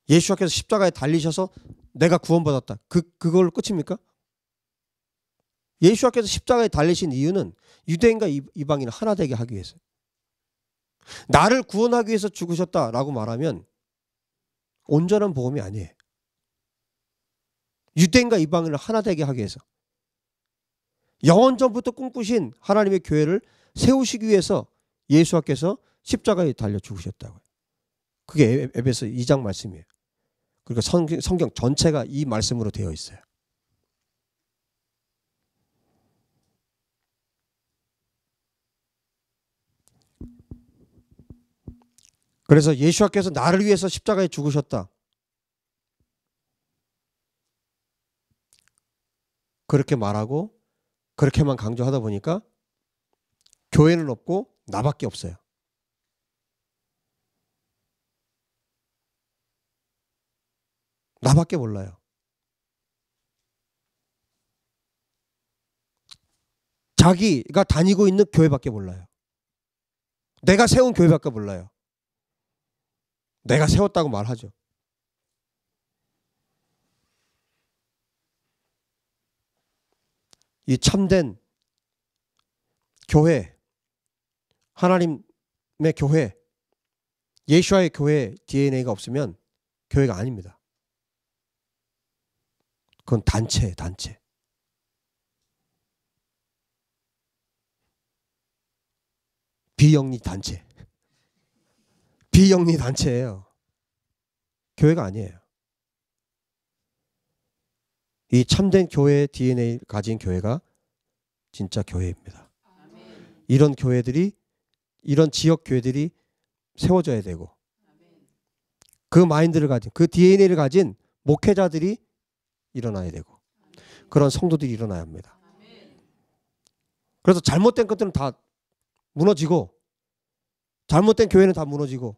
예수께서 십자가에 달리셔서 내가 구원받았다. 그걸로 끝입니까? 예수께서 십자가에 달리신 이유는 유대인과 이방인을 하나 되게 하기 위해서. 나를 구원하기 위해서 죽으셨다라고 말하면 온전한 복음이 아니에요. 유대인과 이방인을 하나 되게 하기 위해서. 영원전부터 꿈꾸신 하나님의 교회를 세우시기 위해서 예수께서 십자가에 달려 죽으셨다고요. 그게 에베소 2장 말씀이에요. 그러니까 성경 전체가 이 말씀으로 되어 있어요. 그래서 예수께서 나를 위해서 십자가에 죽으셨다. 그렇게 말하고 그렇게만 강조하다 보니까 교회는 없고 나밖에 없어요. 나밖에 몰라요. 자기가 다니고 있는 교회밖에 몰라요. 내가 세운 교회밖에 몰라요. 내가 세웠다고 말하죠. 이 참된 교회, 하나님의 교회, 예수와의 교회 DNA가 없으면 교회가 아닙니다. 그건 단체예요, 단체. 비영리 단체. 비영리 단체예요. 교회가 아니에요. 이 참된 교회의 DNA를 가진 교회가 진짜 교회입니다. 이런 교회들이, 이런 지역 교회들이 세워져야 되고, 그 마인드를 가진, 그 DNA를 가진 목회자들이 일어나야 되고, 그런 성도들이 일어나야 합니다. 그래서 잘못된 것들은 다 무너지고, 잘못된 교회는 다 무너지고,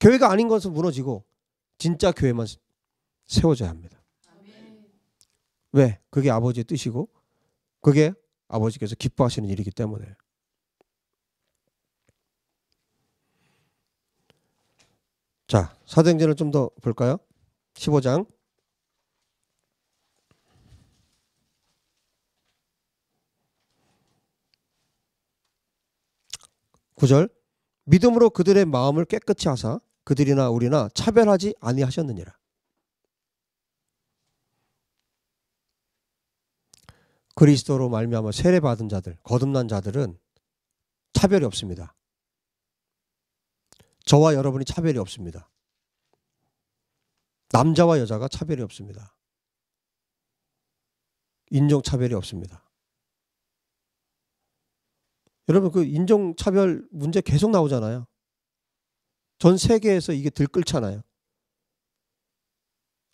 교회가 아닌 것은 무너지고, 진짜 교회만 세워져야 합니다. 왜? 그게 아버지의 뜻이고, 그게 아버지께서 기뻐하시는 일이기 때문에. 자, 사도행전을 좀 더 볼까요? 15장. (9절) 믿음으로 그들의 마음을 깨끗이 하사 그들이나 우리나 차별하지 아니하셨느니라. 그리스도로 말미암아 세례받은 자들, 거듭난 자들은 차별이 없습니다. 저와 여러분이 차별이 없습니다. 남자와 여자가 차별이 없습니다. 인종차별이 없습니다. 여러분, 그 인종차별 문제 계속 나오잖아요. 전 세계에서 이게 들끓잖아요.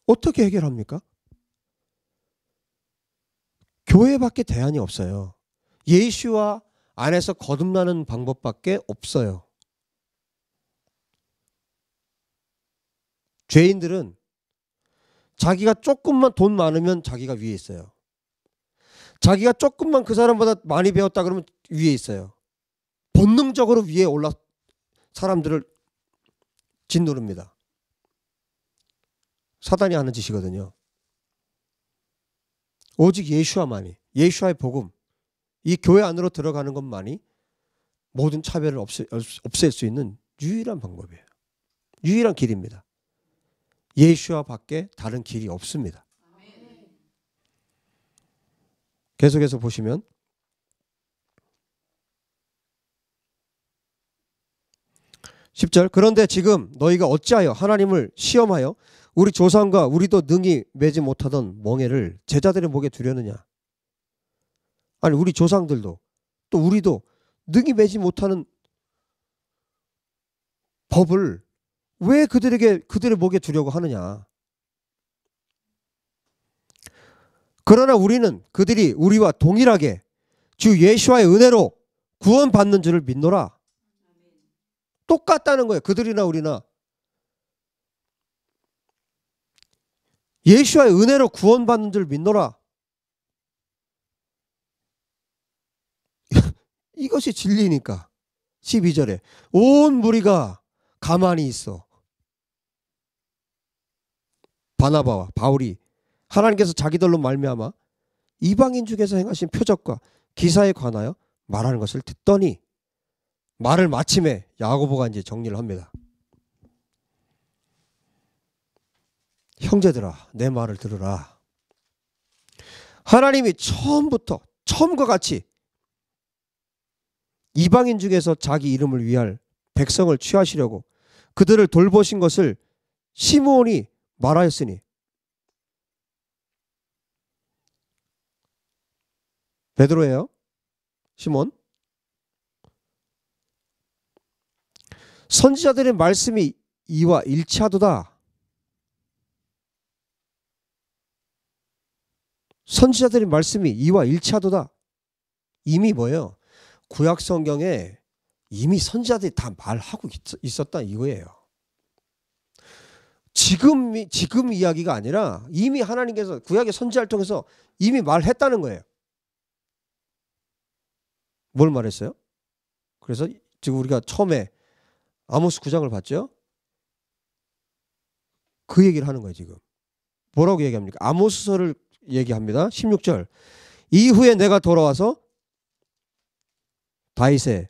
어떻게 해결합니까? 교회밖에 대안이 없어요. 예수와 안에서 거듭나는 방법밖에 없어요. 죄인들은 자기가 조금만 돈 많으면 자기가 위에 있어요. 자기가 조금만 그 사람보다 많이 배웠다 그러면 위에 있어요. 본능적으로 위에 올라 사람들을 짓누릅니다. 사단이 하는 짓이거든요. 오직 예수와만이, 예수와의 복음, 이 교회 안으로 들어가는 것만이 모든 차별을 없앨 수 있는 유일한 방법이에요. 유일한 길입니다. 예수와 밖에 다른 길이 없습니다. 계속해서 보시면 10절 그런데 지금 너희가 어찌하여 하나님을 시험하여 우리 조상과 우리도 능히 매지 못하던 멍에를 제자들의 목에 두려느냐. 아니 우리 조상들도 또 우리도 능히 매지 못하는 법을 왜 그들의 목에 두려고 하느냐. 그러나 우리는 그들이 우리와 동일하게 주 예수와의 은혜로 구원받는 줄을 믿노라. 똑같다는 거예요. 그들이나 우리나. 예수와의 은혜로 구원받는 줄 믿노라. 이것이 진리니까. 12절에 온 무리가 가만히 있어. 바나바와 바울이 하나님께서 자기들로 말미암아 이방인 중에서 행하신 표적과 기사에 관하여 말하는 것을 듣더니 말을 마침에 야고보가 이제 정리를 합니다. 형제들아, 내 말을 들으라. 하나님이 처음과 같이 이방인 중에서 자기 이름을 위할 백성을 취하시려고 그들을 돌보신 것을 시므온이 말하였으니 베드로예요. 시몬. 선지자들의 말씀이 이와 일치하도다. 선지자들의 말씀이 이와 일치하도다. 이미 뭐예요? 구약 성경에 이미 선지자들이 다 말하고 있었다 이거예요. 지금 이야기가 아니라 이미 하나님께서 구약의 선지자를 통해서 이미 말했다는 거예요. 뭘 말했어요? 그래서 지금 우리가 처음에 아모스 9장을 봤죠? 그 얘기를 하는 거예요 지금. 뭐라고 얘기합니까? 아모스서를 얘기합니다. 16절 이후에 내가 돌아와서 다윗의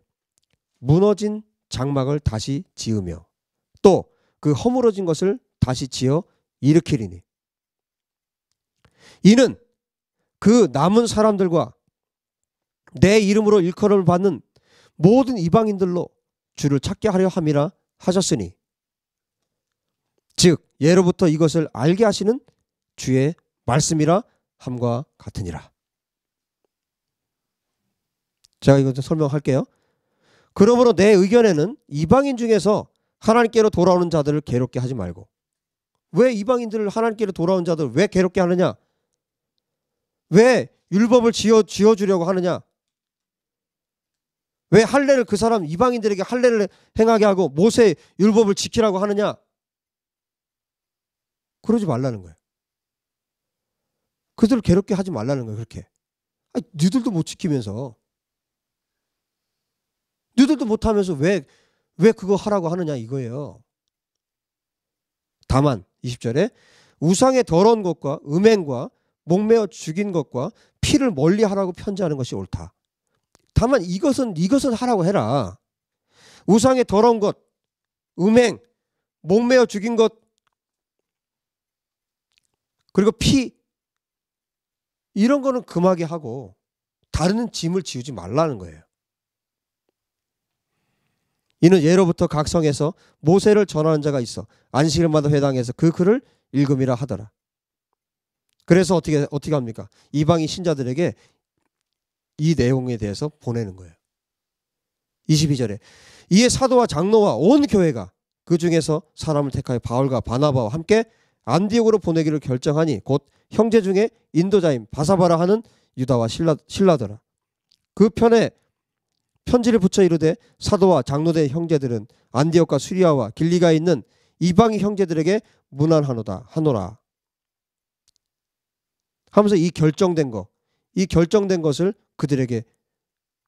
무너진 장막을 다시 지으며 또 그 허물어진 것을 다시 지어 일으키리니 이는 그 남은 사람들과 내 이름으로 일컬음을 받는 모든 이방인들로 주를 찾게 하려 함이라 하셨으니 즉 예로부터 이것을 알게 하시는 주의 말씀이라 함과 같으니라. 제가 이거 좀 설명할게요. 그러므로 내 의견에는 이방인 중에서 하나님께로 돌아오는 자들을 괴롭게 하지 말고. 왜 이방인들을 하나님께로 돌아온 자들을 왜 괴롭게 하느냐? 왜 율법을 지어주려고 하느냐? 왜 할례를 그 사람 이방인들에게 할례를 행하게 하고 모세 율법을 지키라고 하느냐? 그러지 말라는 거예요. 그들을 괴롭게 하지 말라는 거예요. 그렇게. 아니, 너희들도 못 지키면서 너희들도 못하면서 왜 그거 하라고 하느냐 이거예요. 다만 20절에 우상의 더러운 것과 음행과 목매어 죽인 것과 피를 멀리하라고 편지하는 것이 옳다. 다만 이것은 하라고 해라. 우상의 더러운 것, 음행, 목매어 죽인 것, 그리고 피, 이런 거는 금하게 하고 다른 짐을 지우지 말라는 거예요. 이는 예로부터 각 성에서 모세를 전하는 자가 있어 안식일마다 회당에서 그 글을 읽음이라 하더라. 그래서 어떻게 합니까? 이방인 신자들에게 이 내용에 대해서 보내는 거예요. 22절에 이에 사도와 장로와 온 교회가 그 중에서 사람을 택하여 바울과 바나바와 함께 안디옥으로 보내기를 결정하니 곧 형제 중에 인도자인 바사바라 하는 유다와 실라더라. 그 편에 편지를 붙여 이르되 사도와 장로된 형제들은 안디옥과 수리아와 길리가에 있는 이방인 형제들에게 문안하노라 하면서 이 결정된 것을 그들에게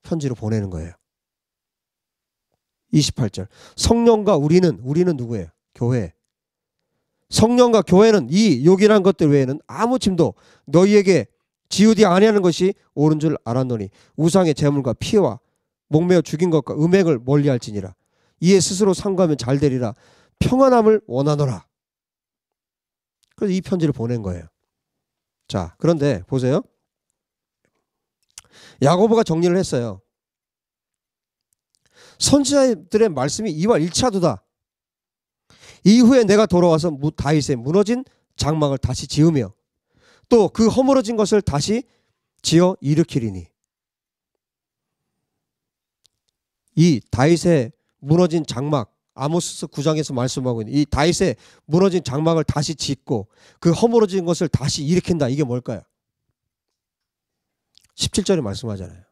편지로 보내는 거예요. 28절 성령과 우리는 누구예요? 교회. 성령과 교회는 이 요긴한 것들 외에는 아무 짐도 너희에게 지우지 아니하는 것이 옳은 줄 알았노니 우상의 제물과 피와 목매어 죽인 것과 음행을 멀리할지니라. 이에 스스로 상고하면 잘 되리라. 평안함을 원하노라. 그래서 이 편지를 보낸 거예요. 자, 그런데 보세요. 야고보가 정리를 했어요. 선지자들의 말씀이 이와 일치하도다. 이후에 내가 돌아와서 다윗의 무너진 장막을 다시 지으며 또 그 허물어진 것을 다시 지어 일으키리니. 이 다윗의 무너진 장막, 아모스 9장에서 말씀하고 있는 이 다윗의 무너진 장막을 다시 짓고 그 허물어진 것을 다시 일으킨다. 이게 뭘까요? 17절에 말씀하잖아요.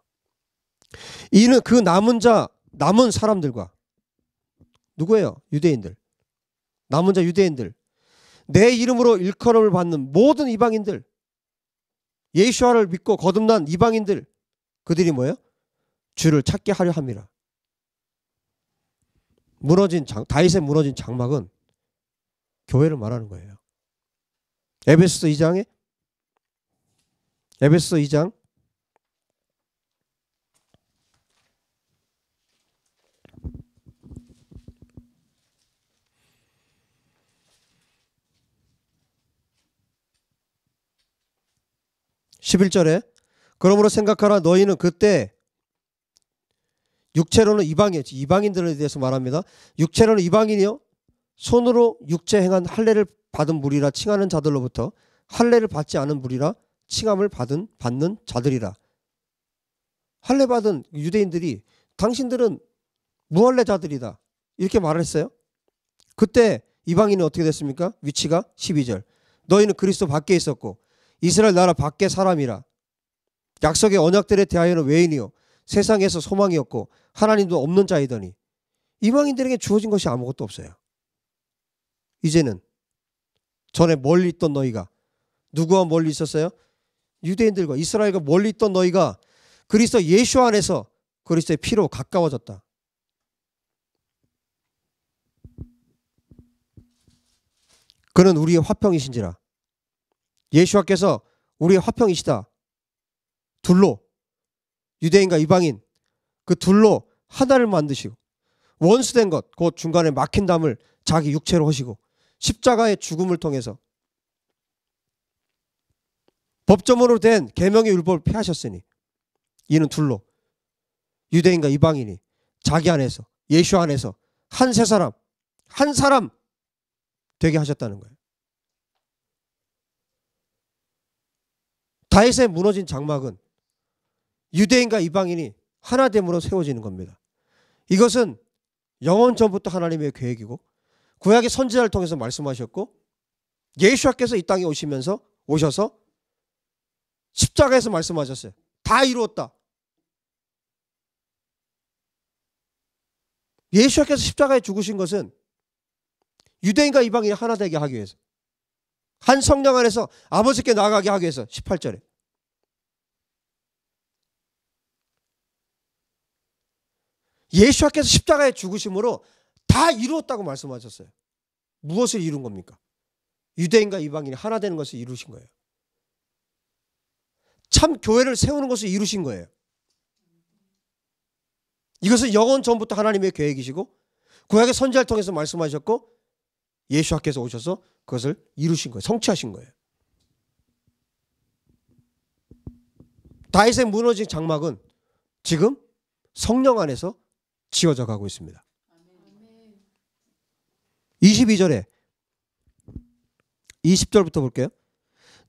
이는 그 남은 사람들과 누구예요? 유대인들. 남은 자 유대인들. 내 이름으로 일컬음을 받는 모든 이방인들. 예수와를 믿고 거듭난 이방인들. 그들이 뭐예요? 주를 찾게 하려 함이라. 다윗의 무너진 장막은 교회를 말하는 거예요. 에베소서 2장 11절에 그러므로 생각하라 너희는 그때 육체로는 이방이었지. 이방인들에 대해서 말합니다. 육체로는 이방인이요 손으로 육체 행한 할례를 받은 무리라 칭하는 자들로부터 할례를 받지 않은 무리라 칭함을 받는 자들이라. 할례 받은 유대인들이 당신들은 무할례자들이다. 이렇게 말을 했어요. 그때 이방인은 어떻게 됐습니까? 위치가 12절. 너희는 그리스도 밖에 있었고 이스라엘 나라 밖의 사람이라. 약속의 언약들에 대하여는 외인이요 세상에서 소망이었고 하나님도 없는 자이더니 이방인들에게 주어진 것이 아무것도 없어요. 이제는 전에 멀리 있던 너희가 누구와 멀리 있었어요? 유대인들과 이스라엘과 멀리 있던 너희가 그리스도 예수 안에서 그리스도의 피로 가까워졌다. 그는 우리의 화평이신지라. 예수와께서 우리의 화평이시다. 둘로 유대인과 이방인 그 둘로 하나를 만드시고 원수된 것 곧 중간에 막힌 담을 자기 육체로 하시고 십자가의 죽음을 통해서 법조문으로 된 계명의 율법을 폐하셨으니 이는 둘로 유대인과 이방인이 자기 안에서 예수 안에서 한 사람 되게 하셨다는 거예요. 다윗의 무너진 장막은 유대인과 이방인이 하나됨으로 세워지는 겁니다. 이것은 영원 전부터 하나님의 계획이고 구약의 선지자를 통해서 말씀하셨고 예수께서 이 땅에 오셔서 십자가에서 말씀하셨어요. 다 이루었다. 예수께서 십자가에 죽으신 것은 유대인과 이방인이 하나 되게 하기 위해서, 한 성령 안에서 아버지께 나아가게 하기 위해서. 18절에 예수께서 십자가에 죽으심으로 다 이루었다고 말씀하셨어요. 무엇을 이룬 겁니까? 유대인과 이방인이 하나 되는 것을 이루신 거예요. 참 교회를 세우는 것을 이루신 거예요. 이것은 영원 전부터 하나님의 계획이시고 구약의 선지자를 통해서 말씀하셨고 예수께서 오셔서 그것을 이루신 거예요. 성취하신 거예요. 다윗의 무너진 장막은 지금 성령 안에서 지어져 가고 있습니다. 22절에 20절부터 볼게요.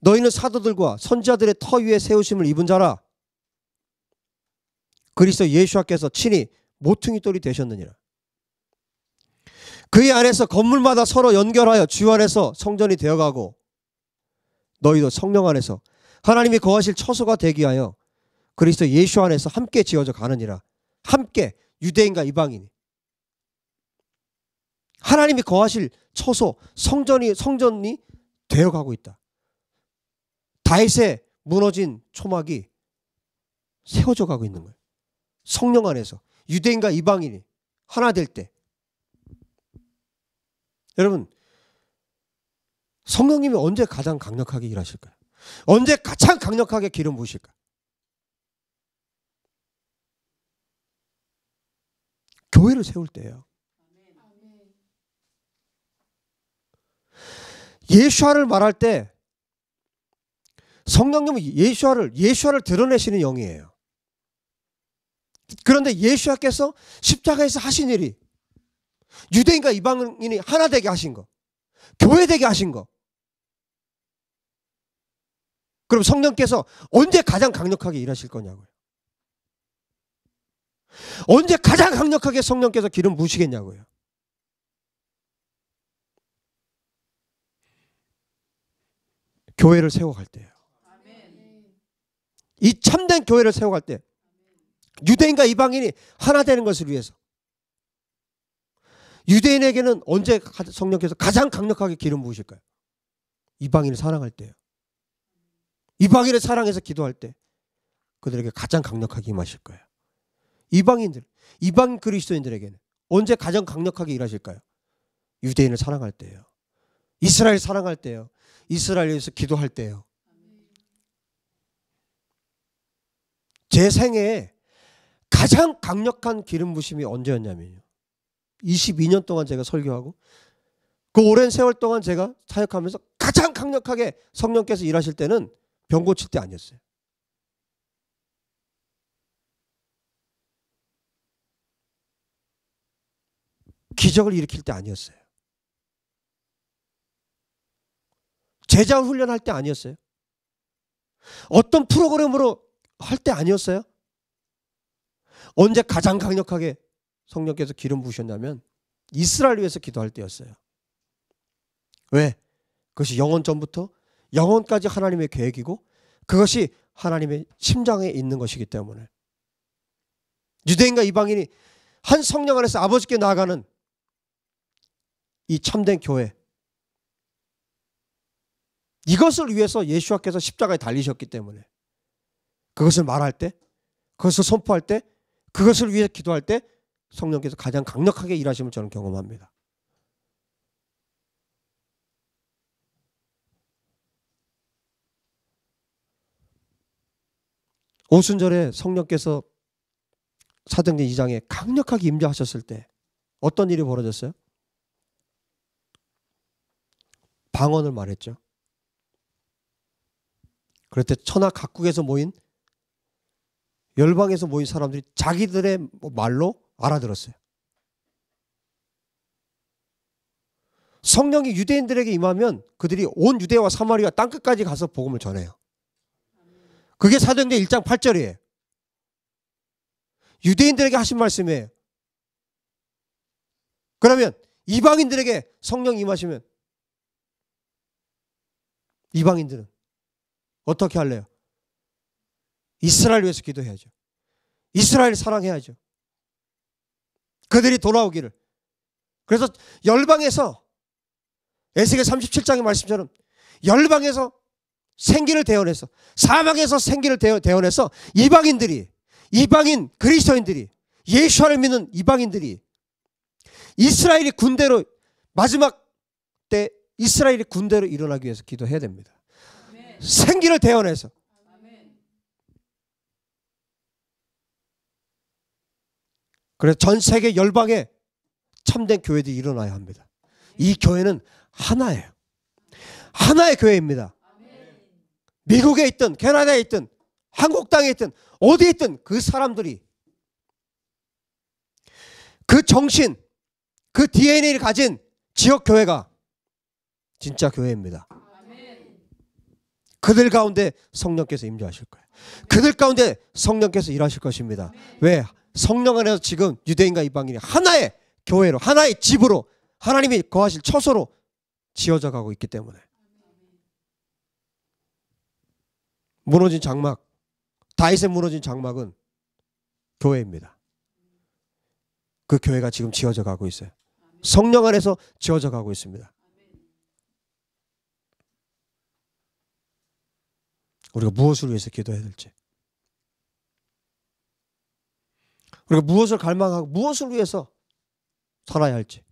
너희는 사도들과 선지자들의 터 위에 세우심을 입은 자라. 그리스도 예수께서 친히 모퉁이 돌이 되셨느니라. 그의 안에서 건물마다 서로 연결하여 주 안에서 성전이 되어가고 너희도 성령 안에서 하나님이 거하실 처소가 되기 위하여 그리스도 예수 안에서 함께 지어져 가느니라. 함께 유대인과 이방인이 하나님이 거하실 처소, 성전이 되어가고 있다. 다윗의 무너진 초막이 세워져 가고 있는 거예요. 성령 안에서 유대인과 이방인이 하나 될 때. 여러분, 성령님이 언제 가장 강력하게 일하실까요? 언제 가장 강력하게 기름 부으실까요? 교회를 세울 때예요. 예수아를 말할 때 성령님은 예수아를 드러내시는 영이에요. 그런데 예수아께서 십자가에서 하신 일이 유대인과 이방인이 하나 되게 하신 거, 교회 되게 하신 거. 그럼 성령께서 언제 가장 강력하게 일하실 거냐고요. 언제 가장 강력하게 성령께서 기름 부으시겠냐고요. 교회를 세워갈 때예요. 이 참된 교회를 세워갈 때 유대인과 이방인이 하나 되는 것을 위해서. 유대인에게는 언제 성령께서 가장 강력하게 기름 부으실까요? 이방인을 사랑할 때요. 이방인을 사랑해서 기도할 때 그들에게 가장 강력하게 임하실 거예요. 이방 그리스도인들에게는 언제 가장 강력하게 일하실까요? 유대인을 사랑할 때예요. 이스라엘 사랑할 때예요. 이스라엘에 대해서 기도할 때예요. 제 생애에 가장 강력한 기름 부심이 언제였냐면요. 22년 동안 제가 설교하고 그 오랜 세월 동안 제가 사역하면서 가장 강력하게 성령께서 일하실 때는 병 고칠 때 아니었어요. 기적을 일으킬 때 아니었어요. 제자 훈련할 때 아니었어요. 어떤 프로그램으로 할 때 아니었어요. 언제 가장 강력하게 성령께서 기름 부으셨냐면 이스라엘 위해서 기도할 때였어요. 왜? 그것이 영원 전부터 영원까지 하나님의 계획이고 그것이 하나님의 심장에 있는 것이기 때문에 유대인과 이방인이 한 성령 안에서 아버지께 나아가는 이 참된 교회, 이것을 위해서 예수께서 십자가에 달리셨기 때문에 그것을 말할 때, 그것을 선포할 때, 그것을 위해 기도할 때 성령께서 가장 강력하게 일하심을 저는 경험합니다. 오순절에 성령께서 사도행전 2장에 강력하게 임재하셨을 때 어떤 일이 벌어졌어요? 방언을 말했죠. 그럴 때 천하 각국에서 모인 열방에서 모인 사람들이 자기들의 말로 알아들었어요. 성령이 유대인들에게 임하면 그들이 온 유대와 사마리아 땅끝까지 가서 복음을 전해요. 그게 사도행전 1장 8절이에요. 유대인들에게 하신 말씀이에요. 그러면 이방인들에게 성령 임하시면 이방인들은 어떻게 할래요? 이스라엘 위해서 기도해야죠. 이스라엘 사랑해야죠. 그들이 돌아오기를. 그래서 열방에서 에스겔 37장의 말씀처럼 열방에서 생기를 대원해서 사망에서 생기를 대원해서 이방인 그리스도인들이 예수를 믿는 이방인들이 이스라엘이 군대로 마지막 때 이스라엘이 군대로 일어나기 위해서 기도해야 됩니다. 아멘. 생기를 대원해서. 아멘. 그래서 전 세계 열방에 참된 교회들이 일어나야 합니다. 이 교회는 하나예요. 하나의 교회입니다. 미국에 있든 캐나다에 있든 한국 땅에 있든 어디에 있든 그 사람들이 그 정신, 그 DNA를 가진 지역교회가 진짜 교회입니다. 그들 가운데 성령께서 임재하실 거예요. 그들 가운데 성령께서 일하실 것입니다. 왜? 성령 안에서 지금 유대인과 이방인이 하나의 교회로, 하나의 집으로, 하나님이 거하실 처소로 지어져 가고 있기 때문에. 무너진 장막, 다윗의 무너진 장막은 교회입니다. 그 교회가 지금 지어져 가고 있어요. 성령 안에서 지어져 가고 있습니다. 우리가 무엇을 위해서 기도해야 될지, 우리가 무엇을 갈망하고 무엇을 위해서 살아야 할지.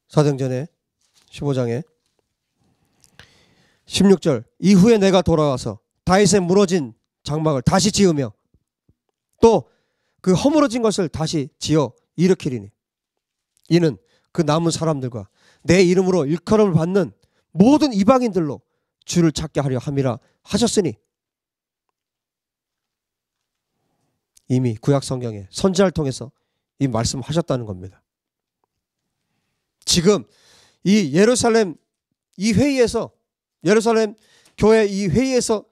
사도행전의 15장에 16절 이후에 내가 돌아와서 다윗의 무너진 장막을 다시 지으며 또 그 허물어진 것을 다시 지어 일으키리니 이는 그 남은 사람들과 내 이름으로 일컬음을 받는 모든 이방인들로 주를 찾게 하려 함이라 하셨으니, 이미 구약 성경에 선지자를 통해서 이 말씀하셨다는 겁니다. 지금 이 예루살렘 이 회의에서, 예루살렘 교회 이 회의에서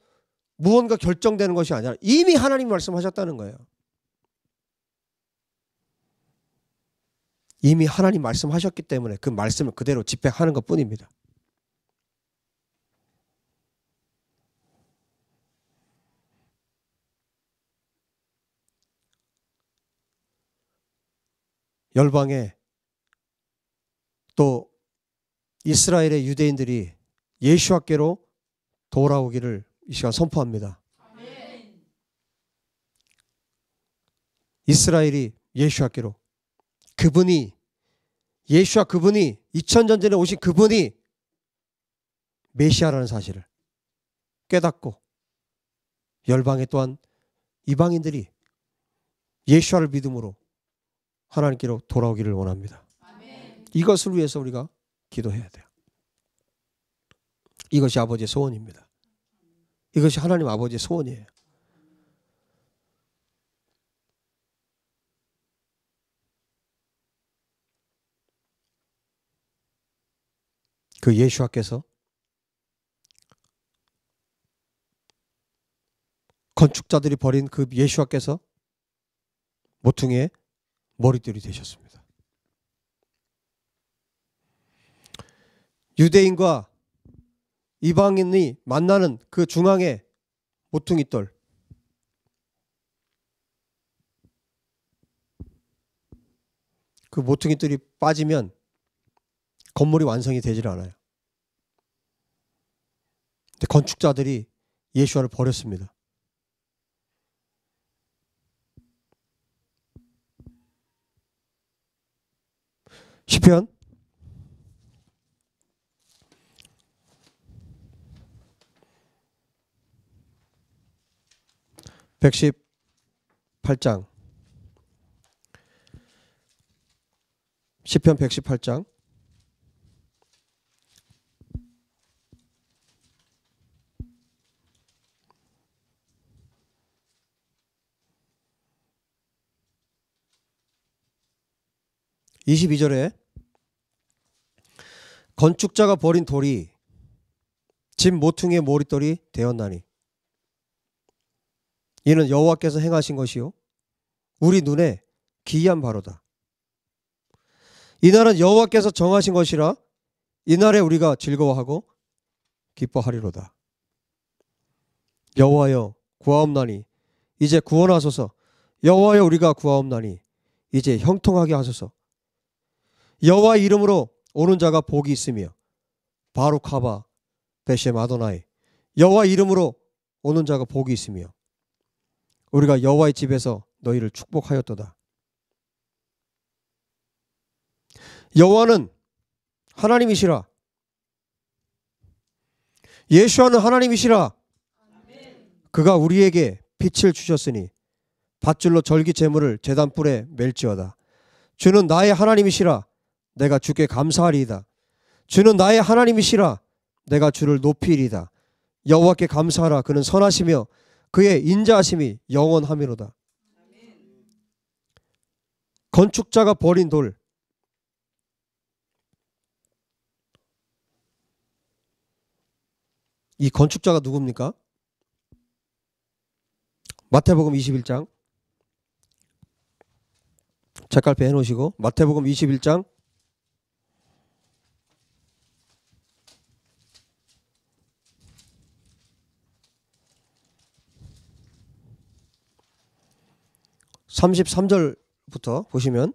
무언가 결정되는 것이 아니라 이미 하나님 말씀하셨다는 거예요. 이미 하나님 말씀하셨기 때문에 그 말씀을 그대로 집행하는 것 뿐입니다. 열방에 또 이스라엘의 유대인들이 예수와께로 돌아오기를 이 시간 선포합니다. 아멘. 이스라엘이 예수와께로, 그분이 예수와 그분이 2000년 전에 오신 그분이 메시아라는 사실을 깨닫고 열방에 또한 이방인들이 예수와를 믿음으로 하나님께로 돌아오기를 원합니다. 아멘. 이것을 위해서 우리가 기도해야 돼요. 이것이 아버지의 소원입니다. 이것이 하나님 아버지의 소원이에요. 그 예수와께서 건축자들이 버린 그 예수와께서 모퉁이의 머리띠이 되셨습니다. 유대인과 이방인이 만나는 그 중앙에 모퉁이돌, 그 모퉁이돌이 빠지면 건물이 완성이 되질 않아요. 근데 건축자들이 예수와를 버렸습니다. 시편 118장, 시편 118장 22절에 건축자가 버린 돌이 집 모퉁이의 머릿돌이 되었나니 이는 여호와께서 행하신 것이요 우리 눈에 기이한 바로다. 이날은 여호와께서 정하신 것이라 이날에 우리가 즐거워하고 기뻐하리로다. 여호와여 구하옵나니 이제 구원하소서. 여호와여 우리가 구하옵나니 이제 형통하게 하소서. 여호와의 이름으로 오는 자가 복이 있으며 바룩하바 베셈 아도나이. 여호와의 이름으로 오는 자가 복이 있으며 우리가 여호와의 집에서 너희를 축복하였도다. 여호와는 하나님이시라. 예수와는 하나님이시라. 그가 우리에게 빛을 주셨으니 밧줄로 절기 제물을 제단불에 멜지어다. 주는 나의 하나님이시라. 내가 주께 감사하리이다. 주는 나의 하나님이시라. 내가 주를 높이리이다. 여호와께 감사하라. 그는 선하시며 그의 인자하심이 영원하미로다. 건축자가 버린 돌. 이 건축자가 누굽니까? 마태복음 21장 책갈피 해놓으시고 마태복음 21장 33절부터 보시면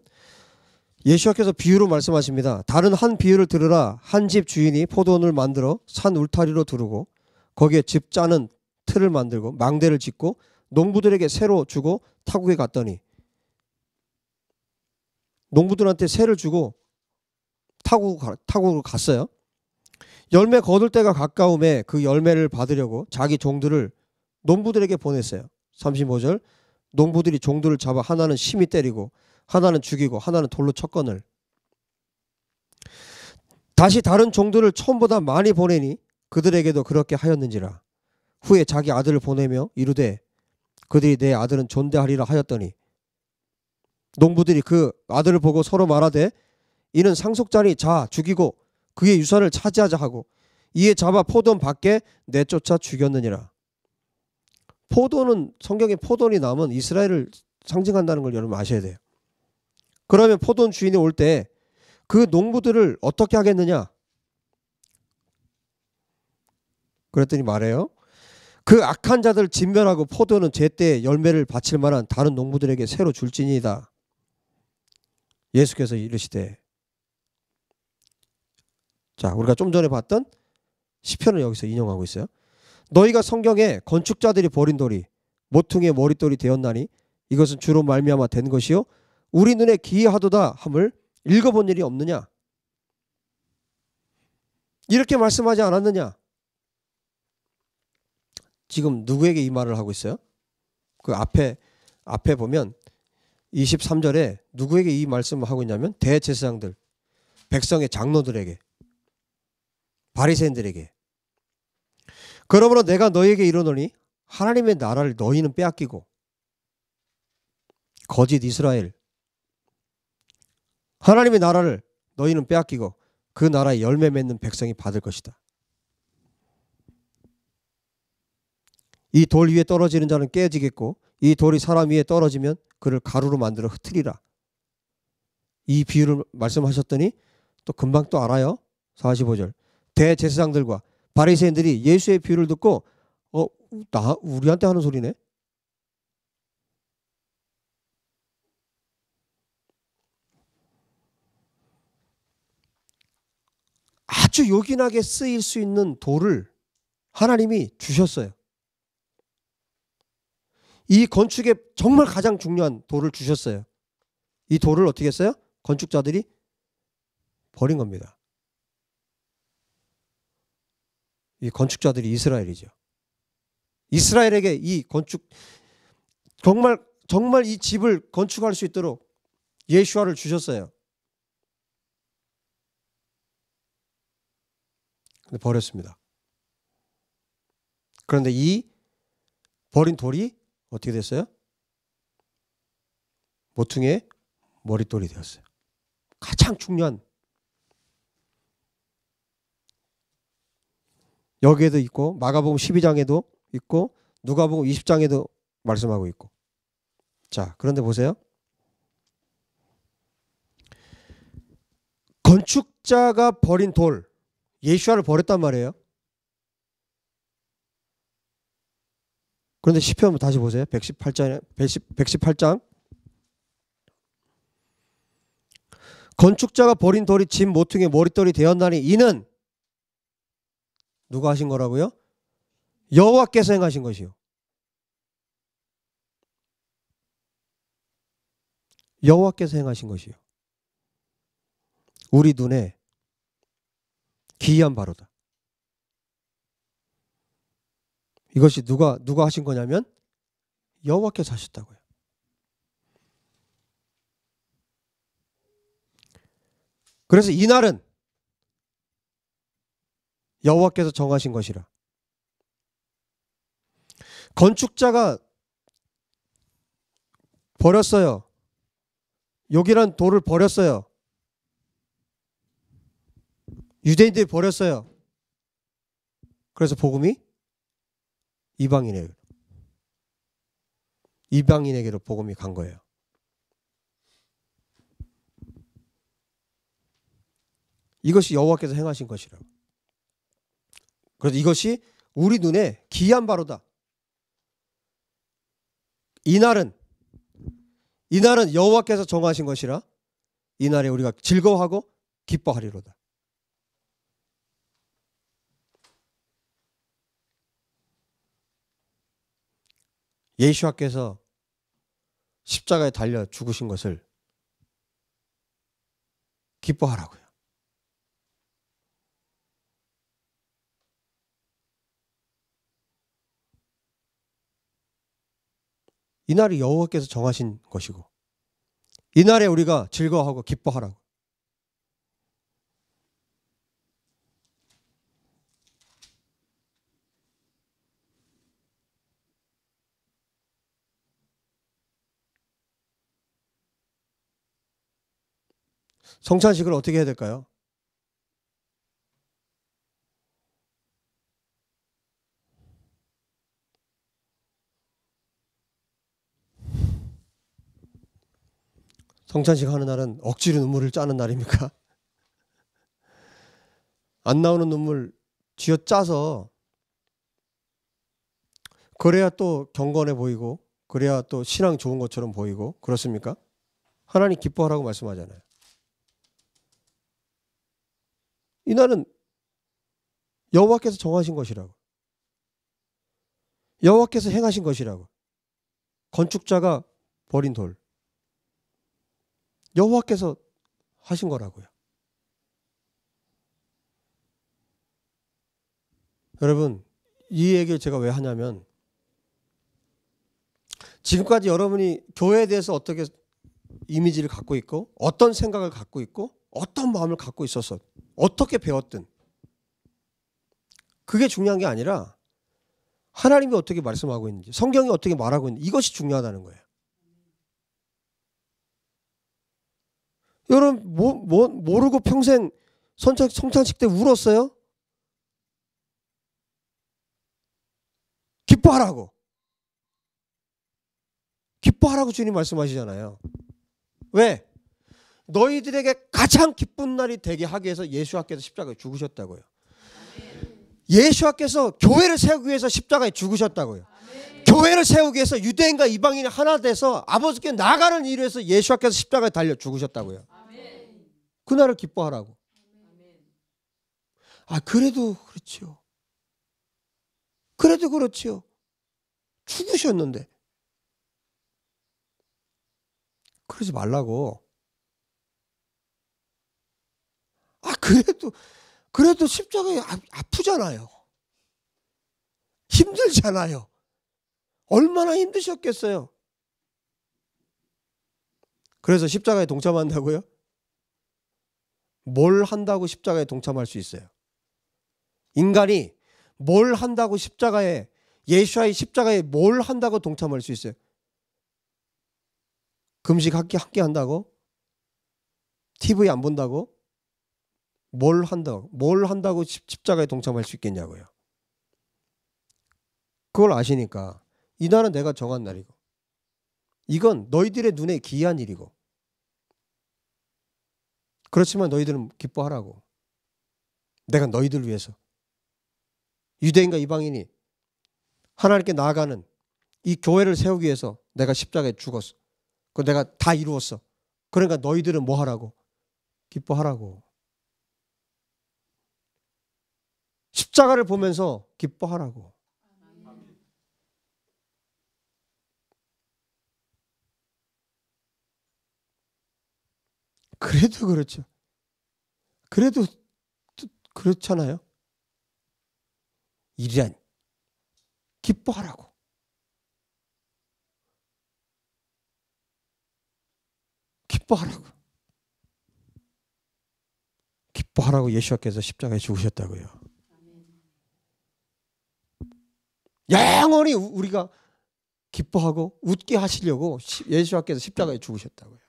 예수께서 비유로 말씀하십니다. 다른 한 비유를 들으라. 한 집 주인이 포도원을 만들어 산 울타리로 두르고 거기에 집 짜는 틀을 만들고 망대를 짓고 농부들에게 새로 주고 타국에 갔더니 농부들한테 새를 주고 타국으로 갔어요. 열매 거둘 때가 가까움에 그 열매를 받으려고 자기 종들을 농부들에게 보냈어요. 35절 농부들이 종들을 잡아 하나는 심히 때리고 하나는 죽이고 하나는 돌로 쳤거늘 다시 다른 종들을 처음보다 많이 보내니 그들에게도 그렇게 하였는지라. 후에 자기 아들을 보내며 이르되 그들이 내 아들은 존대하리라 하였더니 농부들이 그 아들을 보고 서로 말하되 이는 상속자니 자 죽이고 그의 유산을 차지하자 하고 이에 잡아 포도원 밖에 내쫓아 죽였느니라. 포도는 성경에 포도원이 남은 이스라엘을 상징한다는 걸 여러분 아셔야 돼요. 그러면 포도원 주인이 올 때 그 농부들을 어떻게 하겠느냐? 그랬더니 말해요. 그 악한 자들 진멸하고 포도는 제때 열매를 바칠 만한 다른 농부들에게 새로 줄지니이다. 예수께서 이르시되 자 우리가 좀 전에 봤던 시편을 여기서 인용하고 있어요. 너희가 성경에 건축자들이 버린 돌이 모퉁이의 머릿돌이 되었나니 이것은 주로 말미암아 된 것이요 우리 눈에 기이하도다 함을 읽어본 일이 없느냐? 이렇게 말씀하지 않았느냐? 지금 누구에게 이 말을 하고 있어요? 그 앞에 보면 23절에 누구에게 이 말씀을 하고 있냐면 대제사장들, 백성의 장로들에게, 바리새인들에게. 그러므로 내가 너희에게 이르노니 하나님의 나라를 너희는 빼앗기고 거짓 이스라엘 하나님의 나라를 너희는 빼앗기고 그 나라에 열매 맺는 백성이 받을 것이다. 이 돌 위에 떨어지는 자는 깨지겠고 이 돌이 사람 위에 떨어지면 그를 가루로 만들어 흩으리라. 이 비유를 말씀하셨더니 또 금방 또 알아요. 45절 대제사장들과 바리새인들이 예수의 비유를 듣고 우리한테 하는 소리네. 아주 요긴하게 쓰일 수 있는 돌을 하나님이 주셨어요. 이 건축에 정말 가장 중요한 돌을 주셨어요. 이 돌을 어떻게 했어요? 건축자들이 버린 겁니다. 이 건축자들이 이스라엘이죠. 이스라엘에게 이 건축 정말 이 집을 건축할 수 있도록 예수아를 주셨어요. 근데 버렸습니다. 그런데 이 버린 돌이 어떻게 됐어요? 모퉁이의 머릿돌이 되었어요. 가장 중요한 여기에도 있고 마가복음 12장에도 있고 누가복음 20장에도 말씀하고 있고. 자, 그런데 보세요. 건축자가 버린 돌, 예수아를 버렸단 말이에요. 그런데 시편 다시 보세요. 118장. 건축자가 버린 돌이 집 모퉁이의 머릿돌이 되었나니 이는 누가 하신 거라고요? 여호와께서 행하신 것이요. 여호와께서 행하신 것이요. 우리 눈에 기이한 바로다. 이것이 누가 하신 거냐면 여호와께서 하셨다고요. 그래서 이날은 여호와께서 정하신 것이라. 건축자가 버렸어요. 여기란 돌을 버렸어요. 유대인들이 버렸어요. 그래서 복음이 이방인에게로 복음이 간 거예요. 이것이 여호와께서 행하신 것이라고. 그래서 이것이 우리 눈에 기이한 바로다. 이날은 여호와께서 정하신 것이라 이날에 우리가 즐거워하고 기뻐하리로다. 예수와께서 십자가에 달려 죽으신 것을 기뻐하라고요. 이날이 여호와께서 정하신 것이고 이날에 우리가 즐거워하고 기뻐하라고. 성찬식을 어떻게 해야 될까요? 성찬식 하는 날은 억지로 눈물을 짜는 날입니까? 안 나오는 눈물 쥐어 짜서 그래야 또 경건해 보이고 그래야 또 신앙 좋은 것처럼 보이고 그렇습니까? 하나님 기뻐하라고 말씀하잖아요. 이날은 여호와께서 정하신 것이라고. 여호와께서 행하신 것이라고. 건축자가 버린 돌. 여호와께서 하신 거라고요. 여러분, 이 얘기를 제가 왜 하냐면 지금까지 여러분이 교회에 대해서 어떻게 이미지를 갖고 있고 어떤 생각을 갖고 있고 어떤 마음을 갖고 있어서 어떻게 배웠든 그게 중요한 게 아니라 하나님이 어떻게 말씀하고 있는지 성경이 어떻게 말하고 있는지 이것이 중요하다는 거예요. 여러분 모르고 평생 성찬식 때 울었어요? 기뻐하라고 주님 말씀하시잖아요. 왜? 너희들에게 가장 기쁜 날이 되게 하기 위해서 예수와께서 십자가에 죽으셨다고요. 예수와께서 교회를 세우기 위해서 십자가에 죽으셨다고요. 교회를 세우기 위해서 유대인과 이방인이 하나 돼서 아버지께 나가는 일을 위해서 예수와께서 십자가에 달려 죽으셨다고요. 그날을 기뻐하라고. 그래도 그렇지요. 그래도 그렇지요. 죽으셨는데. 그러지 말라고. 그래도 십자가에 아프잖아요. 힘들잖아요. 얼마나 힘드셨겠어요. 그래서 십자가에 동참한다고요? 뭘 한다고 십자가에 동참할 수 있어요? 인간이 뭘 한다고 예수와의 십자가에 뭘 한다고 동참할 수 있어요? 금식 함께 한다고? TV 안 본다고 뭘 한다고 십자가에 동참할 수 있겠냐고요. 그걸 아시니까 이 날은 내가 정한 날이고 이건 너희들의 눈에 기이한 일이고 그렇지만 너희들은 기뻐하라고. 내가 너희들 위해서 유대인과 이방인이 하나님께 나아가는 이 교회를 세우기 위해서 내가 십자가에 죽었어. 그거 내가 다 이루었어. 그러니까 너희들은 뭐 하라고? 기뻐하라고. 십자가를 보면서 기뻐하라고. 그래도 그렇죠. 그래도 그렇잖아요. 이란 기뻐하라고. 기뻐하라고. 기뻐하라고 예수께서 십자가에 죽으셨다고요. 영원히 우리가 기뻐하고 웃게 하시려고 예수께서 십자가에 죽으셨다고요.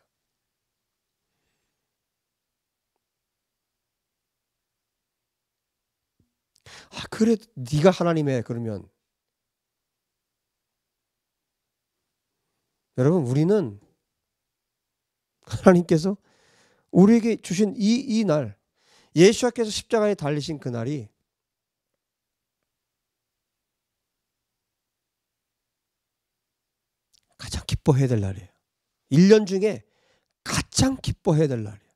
그래 네가 하나님의 그러면 여러분 우리는 하나님께서 우리에게 주신 이 날 예수께서 십자가에 달리신 그날이 가장 기뻐해야 될 날이에요. 1년 중에 가장 기뻐해야 될 날이에요.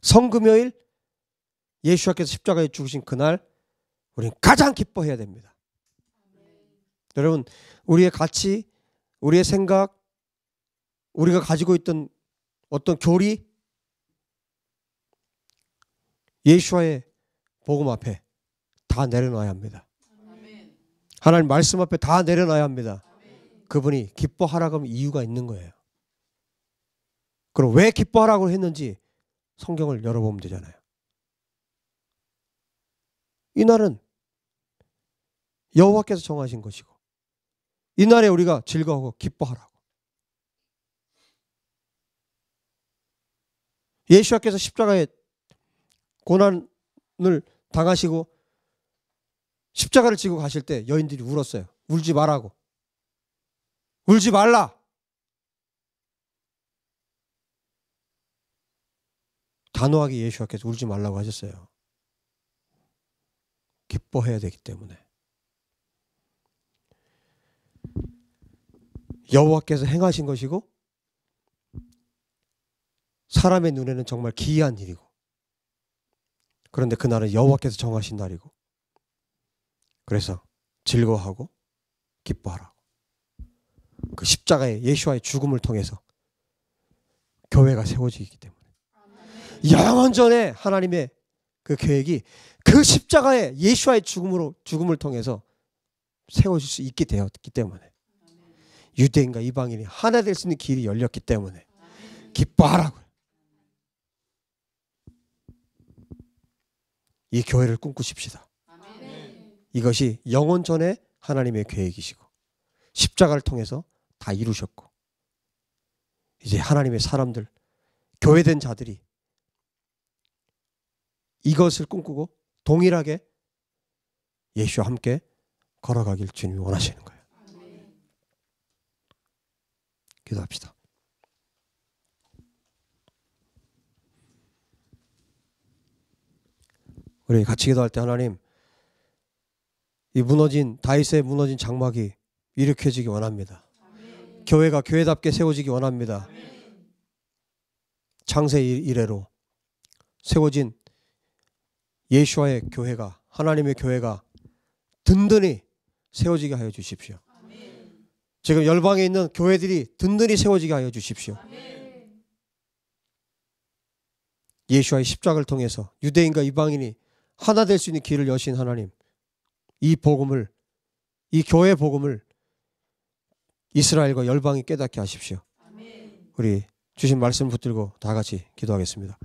성금요일 예수께서 십자가에 죽으신 그날 우리는 가장 기뻐해야 됩니다. 여러분 우리의 가치, 우리의 생각, 우리가 가지고 있던 어떤 교리 예수와의 복음 앞에 다 내려놔야 합니다. 하나님 말씀 앞에 다 내려놔야 합니다. 그분이 기뻐하라고 하면 이유가 있는 거예요. 그럼 왜 기뻐하라고 했는지 성경을 열어보면 되잖아요. 이 날은 여호와께서 정하신 것이고 이 날에 우리가 즐거워하고 기뻐하라고. 예수께서 십자가에 고난을 당하시고 십자가를 지고 가실 때 여인들이 울었어요. 울지 말라고. 울지 말라. 단호하게 예수께서 울지 말라고 하셨어요. 기뻐해야 되기 때문에. 여호와께서 행하신 것이고 사람의 눈에는 정말 기이한 일이고 그런데 그날은 여호와께서 정하신 날이고 그래서 즐거워하고 기뻐하라고. 그 십자가의 예수와의 죽음을 통해서 교회가 세워지기 때문에 영원전에 하나님의 그 계획이 그 십자가의 예수와의 죽음을 통해서 세워질 수 있게 되었기 때문에 유대인과 이방인이 하나 될 수 있는 길이 열렸기 때문에 기뻐하라고요. 이 교회를 꿈꾸십시다. 이것이 영원전에 하나님의 계획이시고 십자가를 통해서 다 이루셨고 이제 하나님의 사람들 교회된 자들이 이것을 꿈꾸고 동일하게 예수와 함께 걸어가길 주님이 원하시는 거예요. 기도합시다. 우리 같이 기도할 때 하나님 이 다윗의 무너진 장막이 일으켜지기 원합니다. 교회가 교회답게 세워지기 원합니다. 창세 이래로 세워진 예수와의 교회가 하나님의 교회가 든든히 세워지게 하여 주십시오. 지금 열방에 있는 교회들이 든든히 세워지게 하여 주십시오. 예수와의 십자가를 통해서 유대인과 이방인이 하나 될 수 있는 길을 여신 하나님, 이 복음을, 이 교회 복음을 이스라엘과 열방이 깨닫게 하십시오. 우리 주신 말씀 붙들고 다 같이 기도하겠습니다.